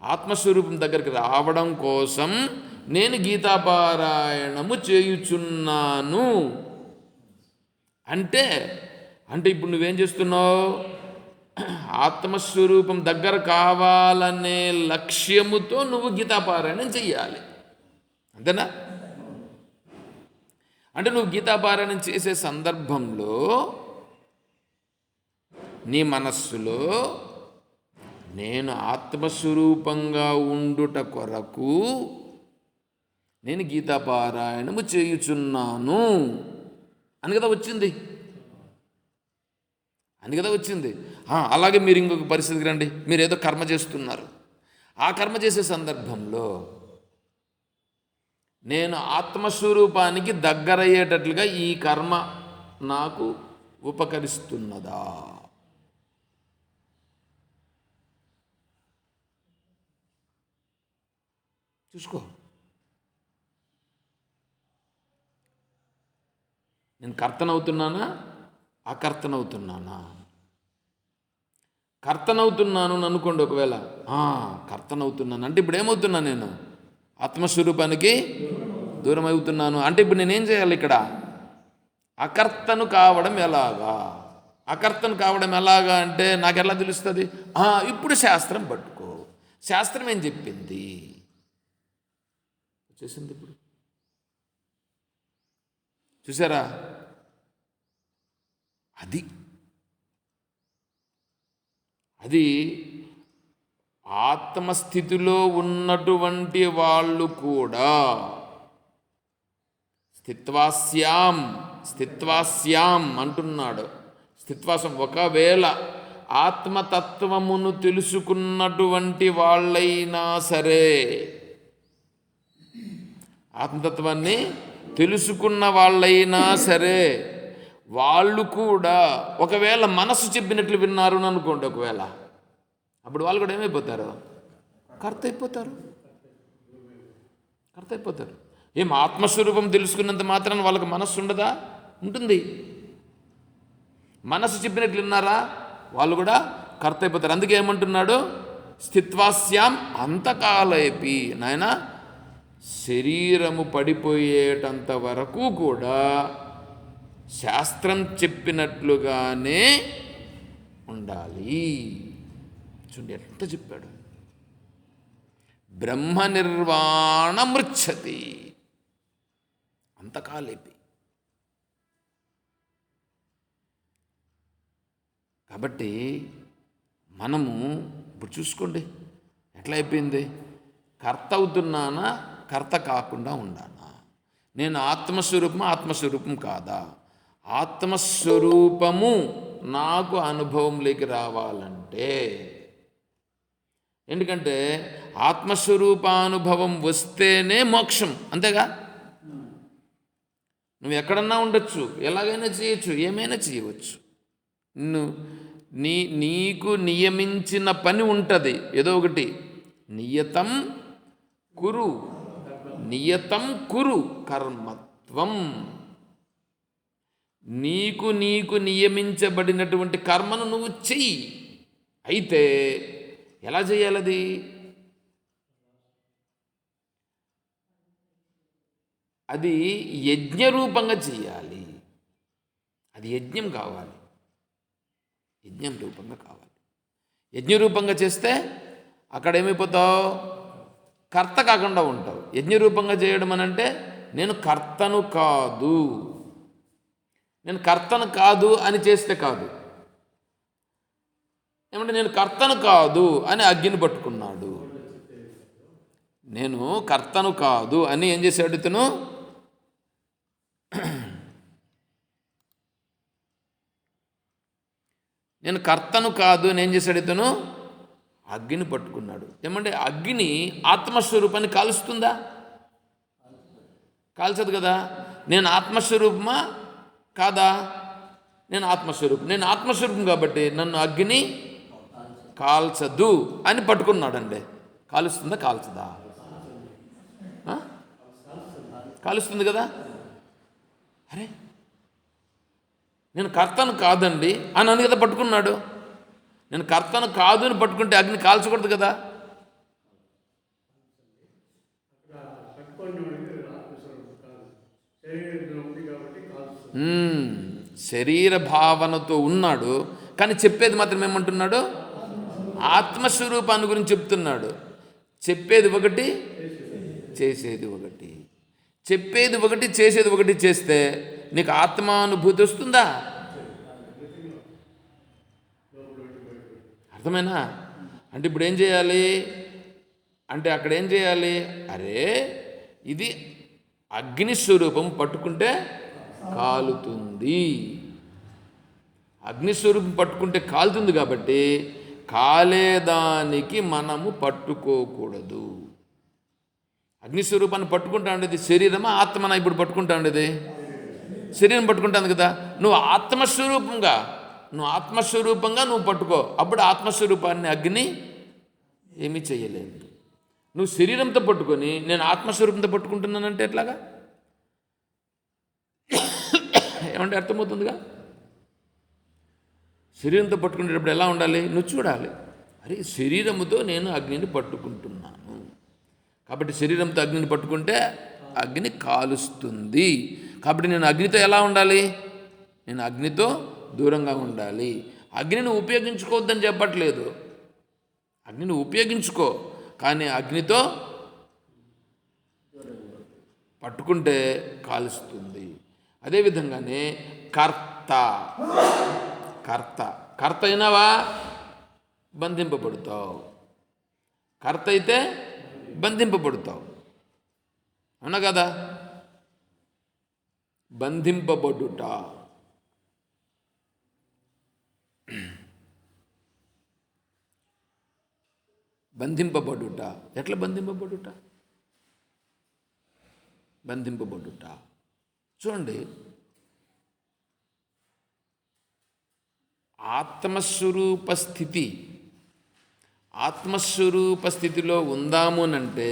ఆత్మస్వరూపం దగ్గరికి రావడం కోసం నేను గీతాపారాయణము చేయుచున్నాను. అంటే ఇప్పుడు నువ్వేం చేస్తున్నావు? ఆత్మస్వరూపం దగ్గర కావాలనే లక్ష్యముతో నువ్వు గీతాపారాయణం చెయ్యాలి, అంతేనా? అంటే నువ్వు గీతాపారాయణం చేసే సందర్భంలో నీ మనస్సులో నేను ఆత్మస్వరూపంగా ఉండుట కొరకు నేను గీతాపారాయణము చేయుచున్నాను అని కదా వచ్చింది. అలాగే మీరు ఇంకొక పరిస్థితికి రండి. మీరు ఏదో కర్మ చేస్తున్నారు. ఆ కర్మ చేసే సందర్భంలో నేను ఆత్మస్వరూపానికి దగ్గరయ్యేటట్లుగా ఈ కర్మ నాకు ఉపకరిస్తున్నదా? చూసుకో. నేను కర్తనవుతున్నానా, అకర్తనవుతున్నానా? కర్తనవుతున్నాను అనుకోండి. ఒకవేళ కర్తనవుతున్నాను అంటే ఇప్పుడు ఏమవుతున్నా? నేను ఆత్మస్వరూపానికి దూరం అవుతున్నాను. అంటే ఇప్పుడు నేనేం చేయాలి? ఇక్కడ అకర్తను కావడం ఎలాగా? అకర్తను కావడం ఎలాగా అంటే నాకు ఎలా తెలుస్తుంది? ఇప్పుడు శాస్త్రం పట్టుకో. శాస్త్రం ఏం చెప్పింది? వచ్చేసింది. ఇప్పుడు చూసారా? అది ఆత్మస్థితిలో ఉన్నటువంటి వాళ్ళు కూడా స్థిత్వాస్యాం అంటున్నాడు. స్థిత్వాసం ఒకవేళ ఆత్మతత్వమును తెలుసుకున్నటువంటి వాళ్ళైనా సరే, ఆత్మతత్వాన్ని తెలుసుకున్న వాళ్ళైనా సరే, వాళ్ళు కూడా ఒకవేళ మనసు చెప్పినట్లు విన్నారు అని అనుకోండి, ఒకవేళ అప్పుడు వాళ్ళు కూడా ఏమైపోతారు? కర్త అయిపోతారు. కర్త అయిపోతారు. ఏం ఆత్మస్వరూపం తెలుసుకున్నంత మాత్రాన వాళ్ళకి మనస్సు ఉండదా? ఉంటుంది. మనసు చెప్పినట్లు విన్నారా, వాళ్ళు కూడా కర్త అయిపోతారు. అందుకే ఏమంటున్నాడు? స్థిత్వాస్యాం అంతకాలయపి. నాయన, శరీరము పడిపోయేటంత వరకు కూడా శాస్త్రం చెప్పినట్లుగానే ఉండాలి. చూడండి ఎంత చెప్పాడు. బ్రహ్మ నిర్వాణ మృచ్చతి అంతకాలేపి. కాబట్టి మనము ఇప్పుడు చూసుకోండి ఎట్లా అయిపోయింది. కర్త అవుతున్నానా, కర్త కాకుండా ఉన్నానా? నేను ఆత్మస్వరూపం కాదా? ఆత్మస్వరూపము నాకు అనుభవంలోకి రావాలంటే, ఎందుకంటే ఆత్మస్వరూపానుభవం వస్తేనే మోక్షం. అంతేగా? నువ్వు ఎక్కడన్నా ఉండొచ్చు, ఎలాగైనా చేయొచ్చు, ఏమైనా చేయవచ్చు. నీకు నియమించిన పని ఉంటుంది ఏదో ఒకటి. నియతం కురు కర్మత్వం. నీకు నియమించబడినటువంటి కర్మను నువ్వు చెయ్యి. అయితే ఎలా చేయాలది? అది యజ్ఞరూపంగా చెయ్యాలి. అది యజ్ఞం కావాలి, యజ్ఞం రూపంగా కావాలి. యజ్ఞరూపంగా చేస్తే అక్కడ ఏమైపోతావు? కర్త కాకుండా ఉంటావు. యజ్ఞరూపంగా చేయడం అని అంటే నేను కర్తను కాదు అని చేస్తే కాదు. ఏమంటే నేను కర్తను కాదు అని అగ్గిని పట్టుకున్నాడు. నేను కర్తను కాదు అని ఏం చేశాడు ఇతను? నేను కర్తను కాదు అని ఏం చేశాడు ఇతను? అగ్గిని పట్టుకున్నాడు. ఏమంటే అగ్ని ఆత్మస్వరూపాన్ని కాలుస్తుందా? కాల్చదు కదా. నేను ఆత్మస్వరూపమా కాదా? నేను ఆత్మస్వరూపం కాబట్టి నన్ను అగ్ని కాల్చదు అని పట్టుకున్నాడండి. కాలుస్తుందా, కాల్చదా? కాలుస్తుంది కదా. అరే, నేను కర్తను కాదండి అని కదా పట్టుకున్నాడు. నేను కర్తను కాదు అని పట్టుకుంటే అగ్ని కాల్చకూడదు కదా. శరీర భావనతో ఉన్నాడు, కానీ చెప్పేది మాత్రం ఏమంటున్నాడు? ఆత్మస్వరూపాన్ని గురించి చెప్తున్నాడు. చెప్పేది ఒకటి, చేసేది ఒకటి. చెప్పేది ఒకటి, చేసేది ఒకటి చేస్తే నీకు ఆత్మానుభూతి వస్తుందా? అర్థమైనా? అంటే ఇప్పుడు ఏం చేయాలి అంటే అక్కడ ఏం చేయాలి? అరే, ఇది అగ్నిస్వరూపం, పట్టుకుంటే కాలుతుంది. అగ్నిస్వరూపం పట్టుకుంటే కాలుతుంది కాబట్టి కాలేదానికి మనము పట్టుకోకూడదు. అగ్నిస్వరూపాన్ని పట్టుకుంటా ఉండేది శరీరమా, ఆత్మనా? ఇప్పుడు పట్టుకుంటా ఉండేది శరీరం పట్టుకుంటాను కదా. నువ్వు ఆత్మస్వరూపంగా నువ్వు పట్టుకో. అప్పుడు ఆత్మస్వరూపాన్ని అగ్ని ఏమీ చేయలేదు. నువ్వు శరీరంతో పట్టుకొని నేను ఆత్మస్వరూపంతో పట్టుకుంటున్నానంటే ఎట్లాగా? ఏమంటే అర్థమవుతుందిగా. శరీరంతో పట్టుకునేటప్పుడు ఎలా ఉండాలి? నువ్వు చూడాలి, అరే శరీరముతో నేను అగ్నిని పట్టుకుంటున్నాను కాబట్టి శరీరంతో అగ్నిని పట్టుకుంటే అగ్ని కాలుస్తుంది. కాబట్టి నేను అగ్నితో ఎలా ఉండాలి? నేను అగ్నితో దూరంగా ఉండాలి. అగ్నిని ఉపయోగించుకోవద్దని చెప్పట్లేదు, అగ్నిని ఉపయోగించుకో, కానీ అగ్నితో పట్టుకుంటే కాలుస్తుంది. అదేవిధంగానే కర్త అయినావా బంధింపబడతావు. కర్త అయితే బంధింపబడతావు, అవునా కదా? బంధింపబడుట. ఎట్లా బంధింపబడుట? చూడండి, ఆత్మస్వరూప స్థితి, ఆత్మస్వరూప స్థితిలో ఉందాము అంటే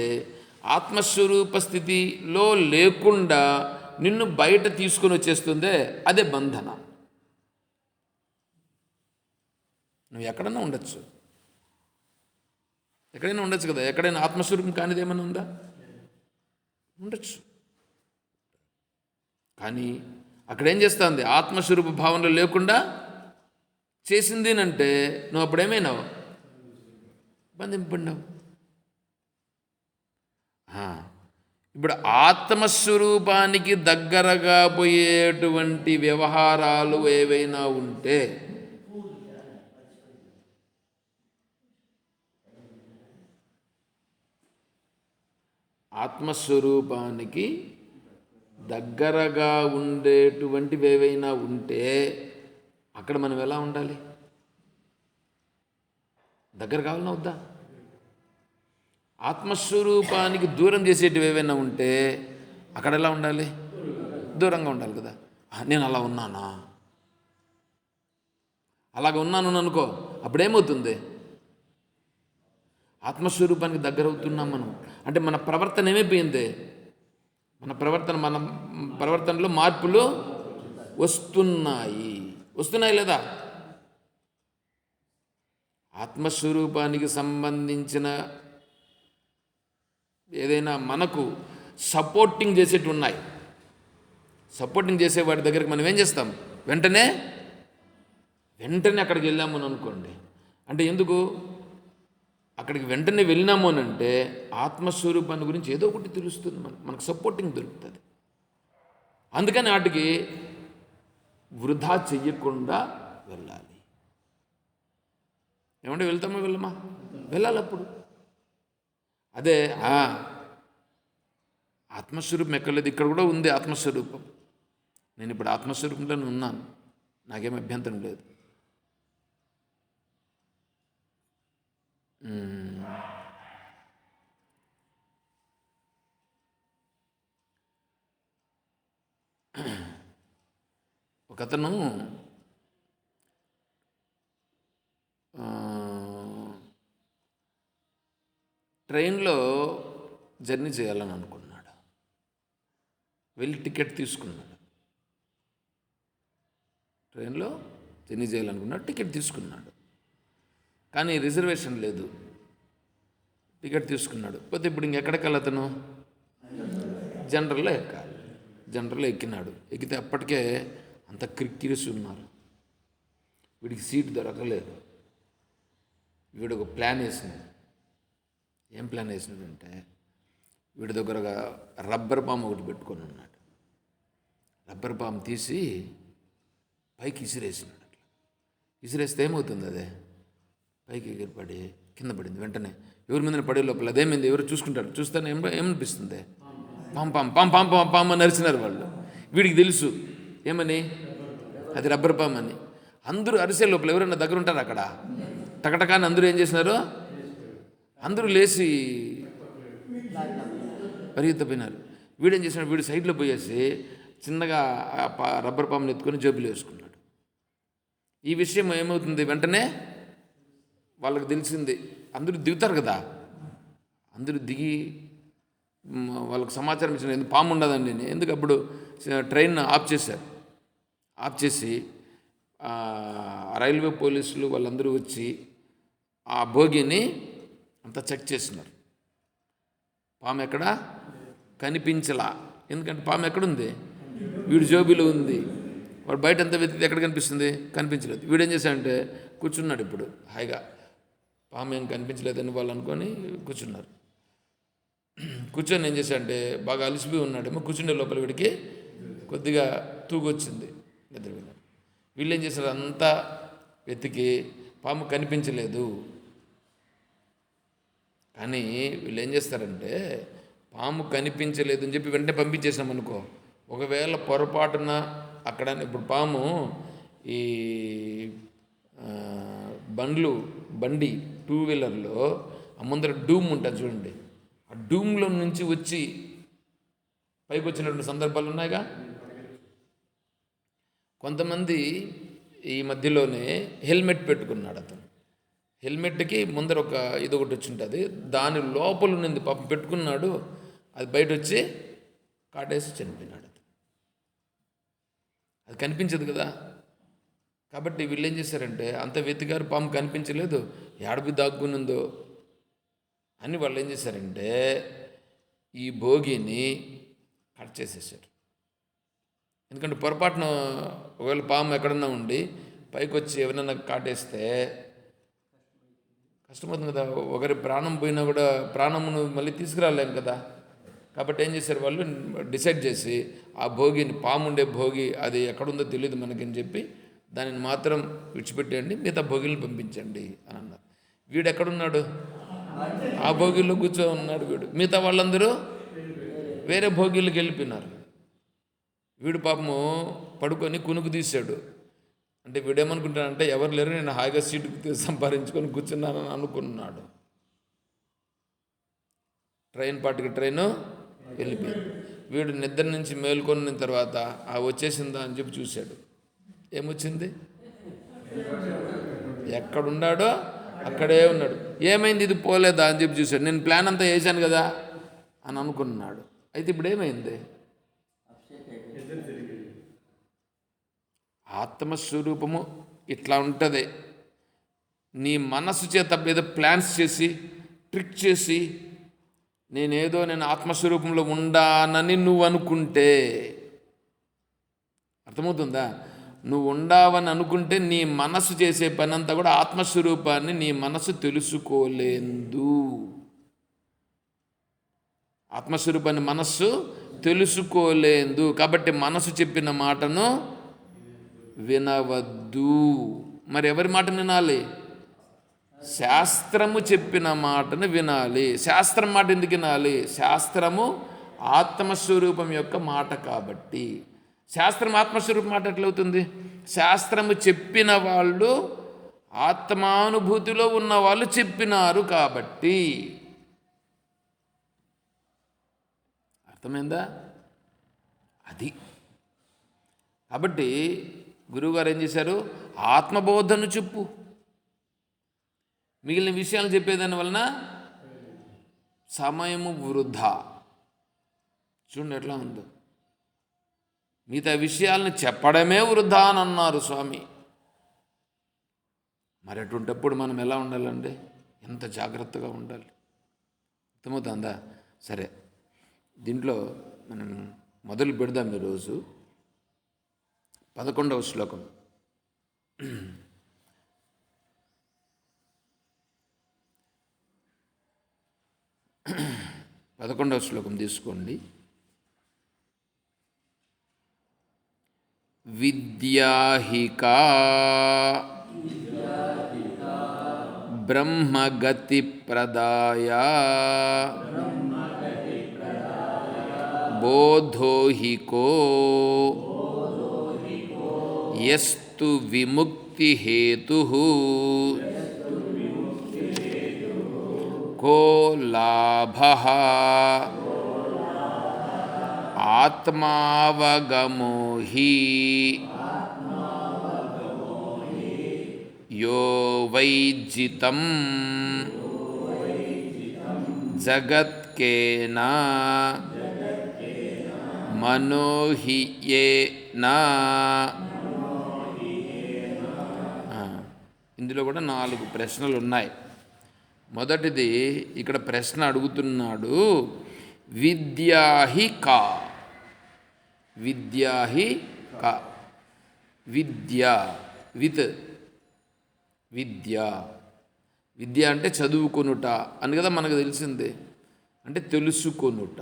ఆత్మస్వరూప స్థితిలో లేకుండా నిన్ను బయట తీసుకొని వచ్చేస్తుందే అదే బంధన. నువ్వు ఎక్కడన్నా ఉండొచ్చు, ఎక్కడైనా ఉండొచ్చు కదా, ఎక్కడైనా ఆత్మస్వరూపం కానిది ఏమైనా ఉందా? ఉండొచ్చు. కానీ అక్కడేం చేస్తుంది? ఆత్మస్వరూప భావనలో లేకుండా చేసింది అంటే నువ్వు అప్పుడేమైనావు? బంధింపబడినావు. ఇప్పుడు ఆత్మస్వరూపానికి దగ్గరగా పోయేటువంటి వ్యవహారాలు ఏవైనా ఉంటే ఆత్మస్వరూపానికి దగ్గరగా ఉండేటువంటివి ఏవైనా ఉంటే అక్కడ మనం ఎలా ఉండాలి? దగ్గర కావాలన్నా వద్దా? ఆత్మస్వరూపానికి దూరం చేసేటివి ఏవైనా ఉంటే అక్కడ ఎలా ఉండాలి? దూరంగా ఉండాలి కదా. నేను అలా ఉన్నానా? అలాగ ఉన్నాను అనుకో, అప్పుడేమవుతుంది? ఆత్మస్వరూపానికి దగ్గర అవుతున్నాం మనం అంటే మన ప్రవర్తన ఏమైపోయింది? మన ప్రవర్తనలో మార్పులు వస్తున్నాయి లేదా? ఆత్మస్వరూపానికి సంబంధించిన ఏదైనా మనకు సపోర్టింగ్ చేసేవి ఉన్నాయి. సపోర్టింగ్ చేసే వాటి దగ్గరికి మనం ఏం చేస్తాం? వెంటనే అక్కడికి వెళ్ళాము అని అనుకోండి. అంటే ఎందుకు అక్కడికి వెంటనే వెళ్ళినాము అని అంటే ఆత్మస్వరూపాన్ని గురించి ఏదో ఒకటి తెలుస్తుంది, మనకు సపోర్టింగ్ దొరుకుతుంది. అందుకని వాటికి వృధా చెయ్యకుండా వెళ్ళాలి. ఏమంటే వెళ్తామా వెళ్ళమా? వెళ్ళాలి. అప్పుడు అదే ఆత్మస్వరూపం ఎక్కర్లేదు, ఇక్కడ కూడా ఉంది ఆత్మస్వరూపం. నేను ఇప్పుడు ఆత్మస్వరూపంలోనే ఉన్నాను, నాకేం అభ్యంతరం లేదు. ఒకతను ట్రైన్లో జర్నీ చేయాలని అనుకున్నాడు. వెళ్ళి టికెట్ తీసుకున్నాడు. ట్రైన్లో జర్నీ చేయాలనుకున్నాడు, టికెట్ తీసుకున్నాడు. కానీ రిజర్వేషన్ లేదు. టికెట్ తీసుకున్నాడు. పోతే ఇప్పుడు ఇంకెక్కడికి వెళ్ళతను? జనరల్లో ఎక్కాలి. జనరల్లో ఎక్కినాడు. ఎక్కితే అప్పటికే అంత క్రిక్కిరిసి ఉన్నారు. వీడికి సీట్ దొరకలేదు. వీడు ఒక ప్లాన్ వేసింది. ఏం ప్లాన్ వేసినాడంటే వీడి దగ్గరగా రబ్బర్ పాము ఒకటి పెట్టుకొని ఉన్నాడు. రబ్బర్ పాము తీసి పైకి ఇసిరేసినాడు. అట్లా ఇసిరేస్తే ఏమవుతుంది? అదే పైకి ఎగిరిపడి కింద పడింది. వెంటనే ఎవరి మీద పడే లోపల అదేమైంది? ఎవరు చూసుకుంటారు. చూస్తేనే ఏమనిపిస్తుంది? పాము అని అరిచినారు వాళ్ళు. వీడికి తెలుసు ఏమని, అది రబ్బర్ పాము అని. అందరూ అరిసే లోపల ఎవరైనా దగ్గర ఉంటారు అక్కడ? టకటకాని అందరూ ఏం చేసినారు? అందరూ లేచి పరిగెత్తిపోయినారు. వీడేం చేసినాడు? వీడు సైడ్లో పోయేసి చిన్నగా రబ్బర్ పాముని ఎత్తుకొని జేబులో వేసుకున్నాడు. ఈ విషయం ఏమవుతుంది? వెంటనే వాళ్ళకి తెలిసింది. అందరూ దిగుతారు కదా, అందరూ దిగి వాళ్ళకి సమాచారం ఇచ్చిన ఎందుకు పాము ఉండదండి. ఎందుకు అప్పుడు ట్రైన్ ఆఫ్ చేశారు. ఆఫ్ చేసి రైల్వే పోలీసులు వాళ్ళందరూ వచ్చి ఆ భోగిని అంతా చెక్ చేసినారు. పాము ఎక్కడ కనిపించలా. ఎందుకంటే పాము ఎక్కడుంది? వీడి జోబీలో ఉంది. వాడు బయట అంతా వెతికితే ఎక్కడ కనిపిస్తుంది? కనిపించలేదు. వీడేం చేశాడంటే కూర్చున్నాడు. ఇప్పుడు హాయిగా పాము ఏం కనిపించలేదని వాళ్ళు అనుకొని కూర్చున్నారు. కూర్చొని ఏం చేశాడంటే బాగా అలసిపోయి ఉన్నాడేమో. కూర్చుండే లోపల వీడికి కొద్దిగా తూగొచ్చింది, నిద్రపోయినాడు. వీళ్ళు ఏం చేశారు? అంతా వెతికి పాము కనిపించలేదు. కానీ వీళ్ళు ఏం చేస్తారంటే పాము కనిపించలేదు అని చెప్పి వెంటనే పంపించేసాం అనుకో, ఒకవేళ పొరపాటున అక్కడ ఇప్పుడు పాము ఈ బండి 2 వీలర్లో ఆ ముందర డూమ్ ఉంటుంది చూడండి, ఆ డూమ్లో నుంచి వచ్చి పైకి వచ్చినటువంటి సందర్భాలు ఉన్నాయిగా. కొంతమంది ఈ మధ్యలోనే హెల్మెట్ పెట్టుకున్నాడు అతను. హెల్మెట్కి ముందర ఒక ఇది ఒకటి వచ్చి ఉంటుంది, దాని లోపల నుండి పాపం పెట్టుకున్నాడు, అది బయట వచ్చి కాటేసి చనిపోయినాడు. అది కనిపించదు కదా. కాబట్టి వీళ్ళు ఏం చేశారంటే అంత వెతికారు, పాము కనిపించలేదు, ఏడబి దాక్కునుందో అని వాళ్ళు ఏం చేశారంటే ఈ భోగిని కట్ చేసేసారు. ఎందుకంటే పొరపాటున ఒకవేళ పాము ఎక్కడన్నా ఉండి పైకి వచ్చి ఎవరైనా కాటేస్తే కష్టమవుతుంది కదా. ఒకరి ప్రాణం పోయినా కూడా ప్రాణమును మళ్ళీ తీసుకురాలేం కదా. కాబట్టి ఏం చేశారు వాళ్ళు, డిసైడ్ చేసి ఆ భోగిని, పాము ఉండే భోగి అది ఎక్కడుందో తెలియదు మనకని చెప్పి దానిని మాత్రం విడిచిపెట్టేయండి, మిగతా భోగిలను పంపించండి అని అన్నారు. వీడు ఎక్కడున్నాడు, ఆ భోగిల్లో కూర్చో ఉన్నాడు వీడు. మిగతా వాళ్ళందరూ వేరే భోగిళ్ళకి వెళ్ళిపోయినారు. వీడు పాపము పడుకొని కునుకు తీశాడు. అంటే వీడేమనుకుంటాడంటే ఎవరు లేరు, నేను హాయిగా సీటుకు సంపాదించుకొని కూర్చున్నానని అనుకున్నాడు. ట్రైన్ పాటికి ట్రైను వెళ్ళిపోయింది. వీడు నిద్ర నుంచి మేల్కొన్న తర్వాత ఆ వచ్చేసిందా అని చెప్పి చూశాడు. ఏమొచ్చింది, ఎక్కడున్నాడో అక్కడే ఉన్నాడు. ఏమైంది, ఇది పోలేదా అని చెప్పి చూశాడు. నేను ప్లాన్ అంతా వేసాను కదా అని అనుకున్నాడు. అయితే ఇప్పుడు ఏమైంది, ఆత్మస్వరూపము ఇట్లా ఉంటుంది. నీ మనస్సు చేత ఏదో ప్లాన్స్ చేసి ట్రిక్ చేసి నేను ఆత్మస్వరూపంలో ఉండానని నువ్వు అనుకుంటే, అర్థమవుతుందా? నువ్వు ఉండావని అనుకుంటే నీ మనస్సు చేసే పని అంతా కూడా ఆత్మస్వరూపాన్ని నీ మనస్సు తెలుసుకోలేదు. ఆత్మస్వరూపాన్ని మనస్సు తెలుసుకోలేదు. కాబట్టి మనస్సు చెప్పిన మాటను వినవద్దు. మరి ఎవరి మాట వినాలి? శాస్త్రము చెప్పిన మాటను వినాలి. శాస్త్రం మాట ఎందుకు వినాలి? శాస్త్రము ఆత్మస్వరూపం యొక్క మాట కాబట్టి. శాస్త్రం ఆత్మస్వరూపం మాట ఎట్లవుతుంది? శాస్త్రము చెప్పిన వాళ్ళు ఆత్మానుభూతిలో ఉన్న వాళ్ళు చెప్పినారు కాబట్టి. అర్థమైందా? అది కాబట్టి గురువుగారు ఏం చేశారు, ఆత్మబోధను చెప్పు, మిగిలిన విషయాలు చెప్పేదాని వలన సమయము వృధా. చూడండి ఎట్లా ఉందో, మిగతా విషయాలను చెప్పడమే వృధా అని అన్నారు స్వామి. మరి అటువంటిప్పుడు మనం ఎలా ఉండాలండి? ఎంత జాగ్రత్తగా ఉండాలి. అర్థమవుతుందా? సరే, దీంట్లో మనం మొదలు పెడదాం ఈరోజు. 11వ శ్లోకం. 11వ శ్లోకం తీసుకోండి. విద్యాహికా బ్రహ్మగతి ప్రదాయ బోధోహికో యస్తు విముక్తి హేతు కో లాభః ఆత్మావగమో హి యో వైజితం జగత్కేన మనోహియేన. ఇందులో కూడా 4 ప్రశ్నలు ఉన్నాయి. మొదటిది ఇక్కడ ప్రశ్న అడుగుతున్నాడు, విద్యాహి కా. విద్యాహి కా, విద్య విత్ విద్య. విద్య అంటే చదువుకొనుట అని కదా మనకు తెలిసిందే, అంటే తెలుసుకొనుట.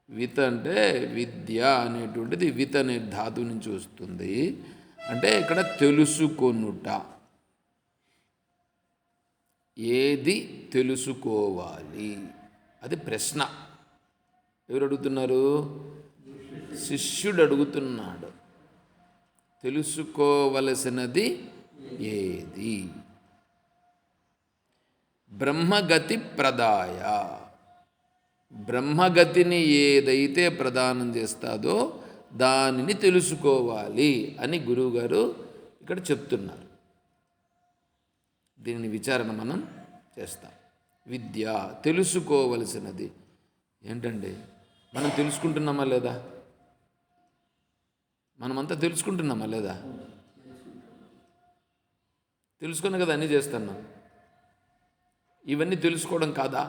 విత్ అంటే విద్య అనేటువంటిది విత్ అనే ధాతువు నుంచి వస్తుంది. అంటే ఇక్కడ తెలుసుకొనుట. ఏది తెలుసుకోవాలి అది ప్రశ్న. ఎవరు అడుగుతున్నారు? శిష్యుడు అడుగుతున్నాడు. తెలుసుకోవలసినది ఏది? బ్రహ్మగతి ప్రదాయ. బ్రహ్మగతిని ఏదైతే ప్రదానం చేస్తాదో దానిని తెలుసుకోవాలి అని గురువుగారు ఇక్కడ చెప్తున్నారు. దీనిని విచారణ మనం చేస్తాం. విద్య తెలుసుకోవలసినది ఏంటండి? మనం తెలుసుకుంటున్నామా లేదా? మనమంతా తెలుసుకుంటున్నామా లేదా? తెలుసుకుని కదా అన్నీ చేస్తున్నాం. ఇవన్నీ తెలుసుకోవడం కాదా?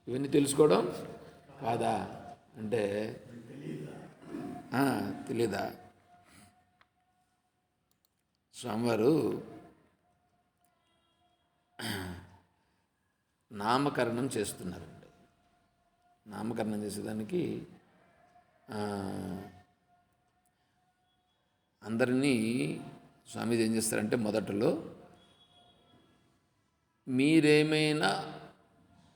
ఇవన్నీ తెలుసుకోవడం కాదా అంటే తెలీదా? స్వామివారు నామకరణం చేస్తున్నారండి. నామకరణం చేసేదానికి అందరినీ స్వామీజీ ఏం చేస్తారంటే, మొదటలో మీరేమైనా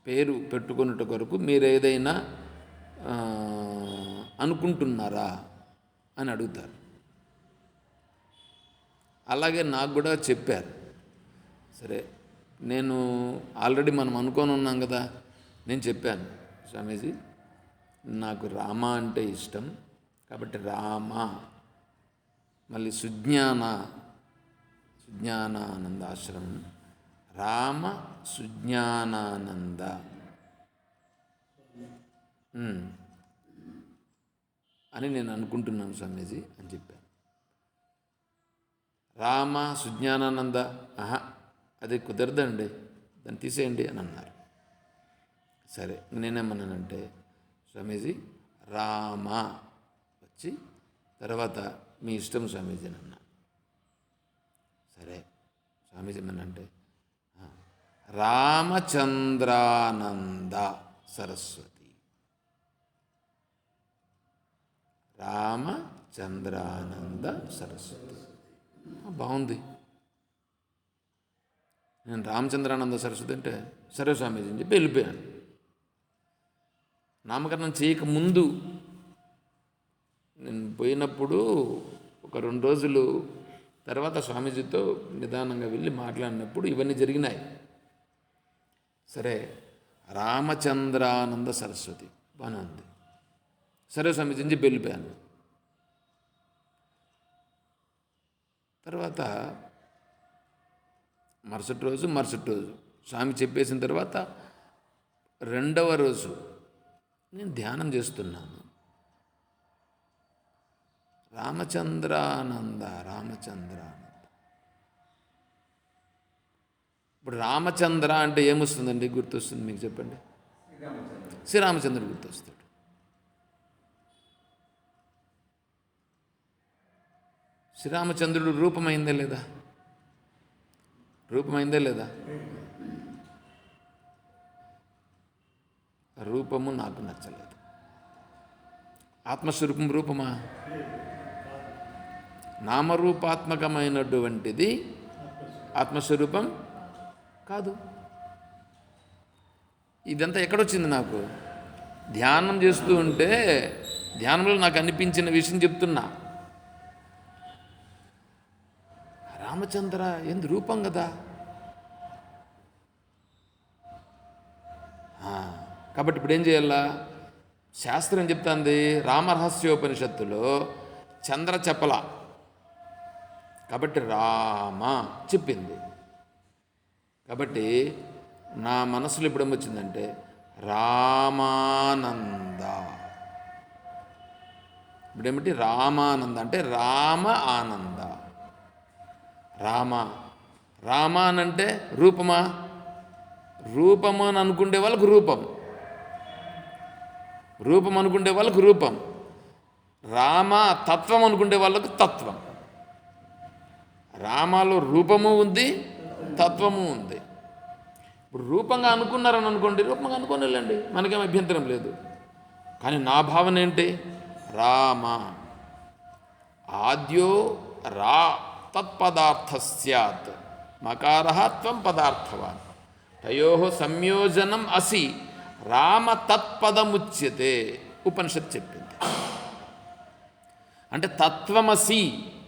పేరు పెట్టుకున్నట్టు కొరకు మీరేదైనా అనుకుంటున్నారా అని అడుగుతారు. అలాగే నాకు కూడా చెప్పారు. సరే, నేను ఆల్రెడీ మనం అనుకొని ఉన్నాం కదా. నేను చెప్పాను, స్వామీజీ నాకు రామ అంటే ఇష్టం, కాబట్టి రామ, మళ్ళీ సుజ్ఞానానంద ఆశ్రమం, రామ సుజ్ఞానానంద అని నేను అనుకుంటున్నాను స్వామీజీ అని చెప్పాను. రామ సుజ్ఞానానంద అది కుదరదండి, దాన్ని తీసేయండి అని అన్నారు. సరే, నేనేమన్నానంటే, స్వామీజీ రామ వచ్చి తర్వాత మీ ఇష్టం స్వామీజీ అని అన్నా. సరే, స్వామీజీ ఏమన్నంటే రామచంద్రానంద సరస్వతి, రామచంద్రానంద సరస్వతి. బాగుంది. నేను రామచంద్రానంద సరస్వతి అంటే సరే స్వామీజీ అని చెప్పి వెళ్ళిపోయాను. నామకరణం చేయకముందు నేను పోయినప్పుడు ఒక 2 రోజులు తర్వాత స్వామీజీతో నిదానంగా వెళ్ళి మాట్లాడినప్పుడు ఇవన్నీ జరిగినాయి. సరే, రామచంద్రానంద సరస్వతి బాగానే ఉంది. సరే స్వామీజీ అని చెప్పి వెళ్ళిపోయాను. తర్వాత మరుసటి రోజు స్వామి చెప్పేసిన తర్వాత 2వ రోజు నేను ధ్యానం చేస్తున్నాను. రామచంద్రానంద. ఇప్పుడు రామచంద్ర అంటే ఏమొస్తుందండి? గుర్తొస్తుంది మీకు చెప్పండి. శ్రీరామచంద్రుడు గుర్తొస్తాడు. శ్రీరామచంద్రుడు రూపమైందే లేదా? రూపము నాకు నచ్చలేదు. ఆత్మస్వరూపం రూపమా? నామరూపాత్మకమైనటువంటిది ఆత్మస్వరూపం కాదు. ఇదంతా ఎక్కడొచ్చింది? నాకు ధ్యానం చేస్తూ ఉంటే ధ్యానంలో నాకు అనిపించిన విషయం చెప్తున్నా. రామచంద్ర ఎందు రూపం కదా. కాబట్టి ఇప్పుడు ఏం చేయాలా? శాస్త్రం చెప్తుంది, రామరహస్యోపనిషత్తులో చంద్ర చెప్పల, కాబట్టి రామ చెప్పింది. కాబట్టి నా మనసులో ఇప్పుడు ఏమొచ్చిందంటే రామానంద. ఇప్పుడేమిటి? రామానంద అంటే రామ ఆనంద. రామ అనంటే రూపమా? రూపము అని అనుకుంటే వాళ్ళకు రూపం అనుకుంటే వాళ్ళకు రూపం. రామ తత్వం అనుకుంటే వాళ్ళకు తత్వం. రామాలో రూపము ఉంది, తత్వము ఉంది. ఇప్పుడు రూపంగా అనుకున్నారని అనుకోండి, రూపంగా అనుకోని వెళ్ళండి, మనకేం అభ్యంతరం లేదు. కానీ నా భావన ఏంటి? రామ ఆద్యో రా తత్పదార్థ స్యాత్ మకారః త్వం పదార్థవాన్ తయో సంయోజనం అసి రామ తత్పదముచ్యతే. ఉపనిషత్ చెప్పింది. అంటే తత్వమసి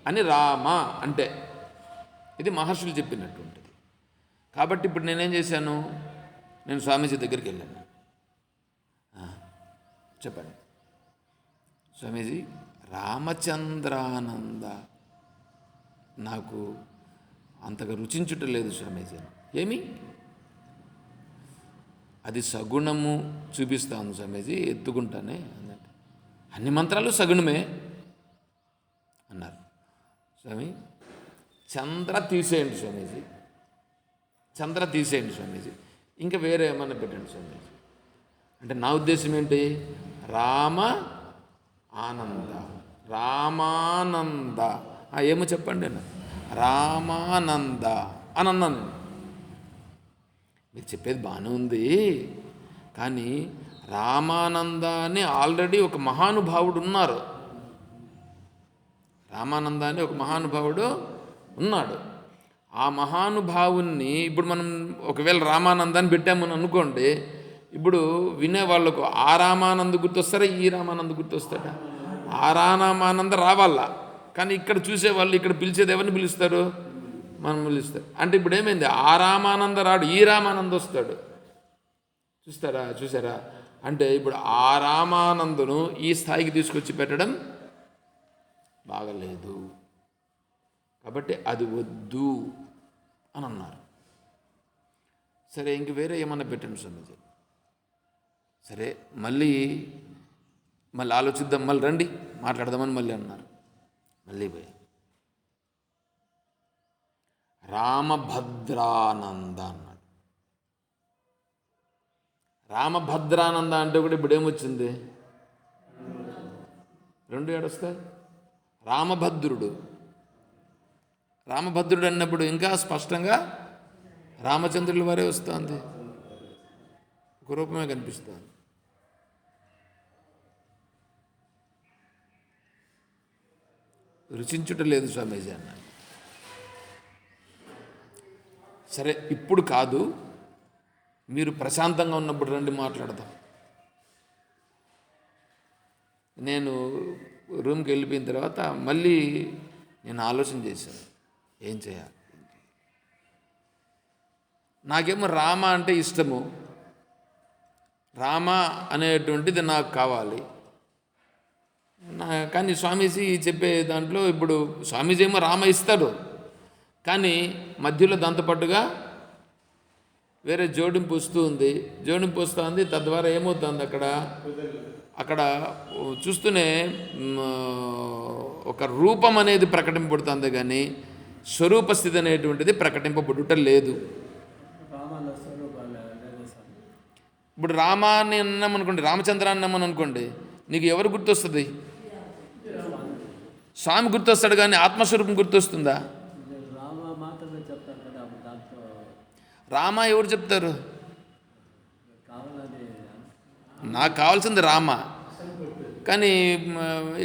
అని రామ అంటే ఇది మహర్షులు చెప్పినటువంటిది. కాబట్టి ఇప్పుడు నేనేం చేశాను? నేను స్వామీజీ దగ్గరికి వెళ్ళాను. చెప్పండి స్వామీజీ, రామచంద్రానంద నాకు అంతగా రుచించుట లేదు స్వామీజీ. ఏమి? అది సగుణము చూపిస్తాను స్వామీజీ, ఎత్తుకుంటానే అన్నట్టు. అన్ని మంత్రాలు సగుణమే అన్నారు. స్వామి, చంద్ర తీసేయండి స్వామీజీ, చంద్ర తీసేయండి స్వామీజీ, ఇంకా వేరే ఏమన్నా పెట్టండి స్వామీజీ. అంటే నా ఉద్దేశం ఏంటి? రామ ఆనంద, రామానంద, ఏమో చెప్పండి అన్న. రామానంద అని అన్నాను నేను. మీరు చెప్పేది బాగానే ఉంది, కానీ రామానంద అని ఆల్రెడీ ఒక మహానుభావుడు ఉన్నారు. రామానంద అని ఒక మహానుభావుడు ఉన్నాడు. ఆ మహానుభావుణ్ణి ఇప్పుడు మనం ఒకవేళ రామానందాన్ని పెట్టామని అనుకోండి, ఇప్పుడు వినేవాళ్ళకు ఆ రామానంద గుర్తొస్తారా, ఈ రామానంద గుర్తొస్తాడా? ఆ రామానంద రావాలా. కానీ ఇక్కడ చూసేవాళ్ళు ఇక్కడ పిలిచేది ఎవరిని పిలుస్తారు? మనం పిలుస్తారు. అంటే ఇప్పుడు ఏమైంది? ఆ రామానంద రాడు, ఈ రామానంద వస్తాడు. చూసారా? అంటే ఇప్పుడు ఆ రామానందును ఈ స్థాయికి తీసుకొచ్చి పెట్టడం బాగలేదు, కాబట్టి అది వద్దు అని అన్నారు. సరే, ఇంక వేరే ఏమన్నా పెట్టండి స్వామీజీ. సరే, మళ్ళీ ఆలోచిద్దాం, మళ్ళీ రండి మాట్లాడదామని మళ్ళీ అన్నారు. మళ్ళీ పోయి రామభద్రానంద అన్నాడు. రామభద్రానంద అంటే కూడా ఇప్పుడు ఏమొచ్చింది? రెండు ఏడొస్తాయి. రామభద్రుడు అన్నప్పుడు ఇంకా స్పష్టంగా రామచంద్రుల వారే వస్తుంది, ఒక రూపమే కనిపిస్తుంది. రుచించుట లేదు స్వామీజీ అన్నాడు. సరే, ఇప్పుడు కాదు, మీరు ప్రశాంతంగా ఉన్నప్పుడు రండి మాట్లాడదాం. నేను రూమ్కి వెళ్ళిపోయిన తర్వాత మళ్ళీ నేను ఆలోచన చేశాను, ఏం చేయాలి. నాకేమో రామ అంటే ఇష్టము, రామ అనేటువంటిది నాకు కావాలి. కానీ స్వామీజీ చెప్పే దాంట్లో ఇప్పుడు స్వామీజీ ఏమో రామ ఇస్తాడు, కానీ మధ్యలో దాంతోపాటుగా వేరే జోడింపు వస్తూ ఉంది. తద్వారా ఏమవుతుంది, అక్కడ చూస్తూనే ఒక రూపం అనేది ప్రకటింపబడుతుంది, కానీ స్వరూప స్థితి అనేటువంటిది ప్రకటింపబడుట లేదు. ఇప్పుడు రామాన్ని అన్నామనుకోండి, రామచంద్ర అన్నామని అనుకోండి, నీకు ఎవరు గుర్తొస్తుంది? స్వామి గుర్తొస్తాడు, కానీ ఆత్మస్వరూపం గుర్తొస్తుందా? రామ ఎవరు చెప్తారు? నాకు కావాల్సింది రామ, కానీ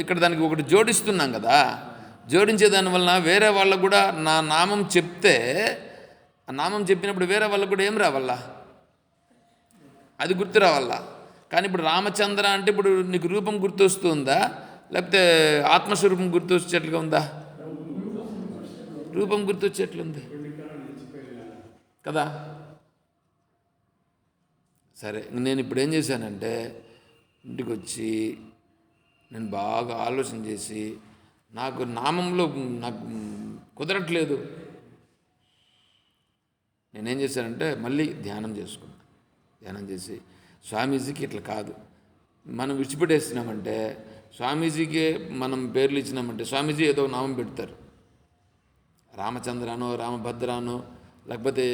ఇక్కడ దానికి ఒకటి జోడిస్తున్నాం కదా. జోడించే దానివలన వేరే వాళ్ళకు కూడా నా నామం చెప్తే, ఆ నామం చెప్పినప్పుడు వేరే వాళ్ళకు కూడా ఏం రావాలా? అది గుర్తు రావాలా. కానీ ఇప్పుడు రామచంద్ర అంటే ఇప్పుడు నీకు రూపం గుర్తొస్తుందా, లేకపోతే ఆత్మస్వరూపం గుర్తొచ్చేట్లుగా ఉందా? రూపం గుర్తొచ్చేట్లుంది కదా. సరే, నేను ఇప్పుడు ఏం చేశానంటే, ఇంటికి వచ్చి నేను బాగా ఆలోచన చేసి, నాకు నామంలో నాకు కుదరట్లేదు. నేనేం చేశానంటే మళ్ళీ ధ్యానం చేసుకున్నాను. ధ్యానం చేసి స్వామీజీకి ఇట్లా కాదు, మనం విడిచిపెట్టేస్తున్నామంటే, స్వామీజీకి మనం పేర్లు ఇచ్చినామంటే స్వామీజీ ఏదో నామం పెడతారు, రామచంద్రానో రామభద్రానో లేకపోతే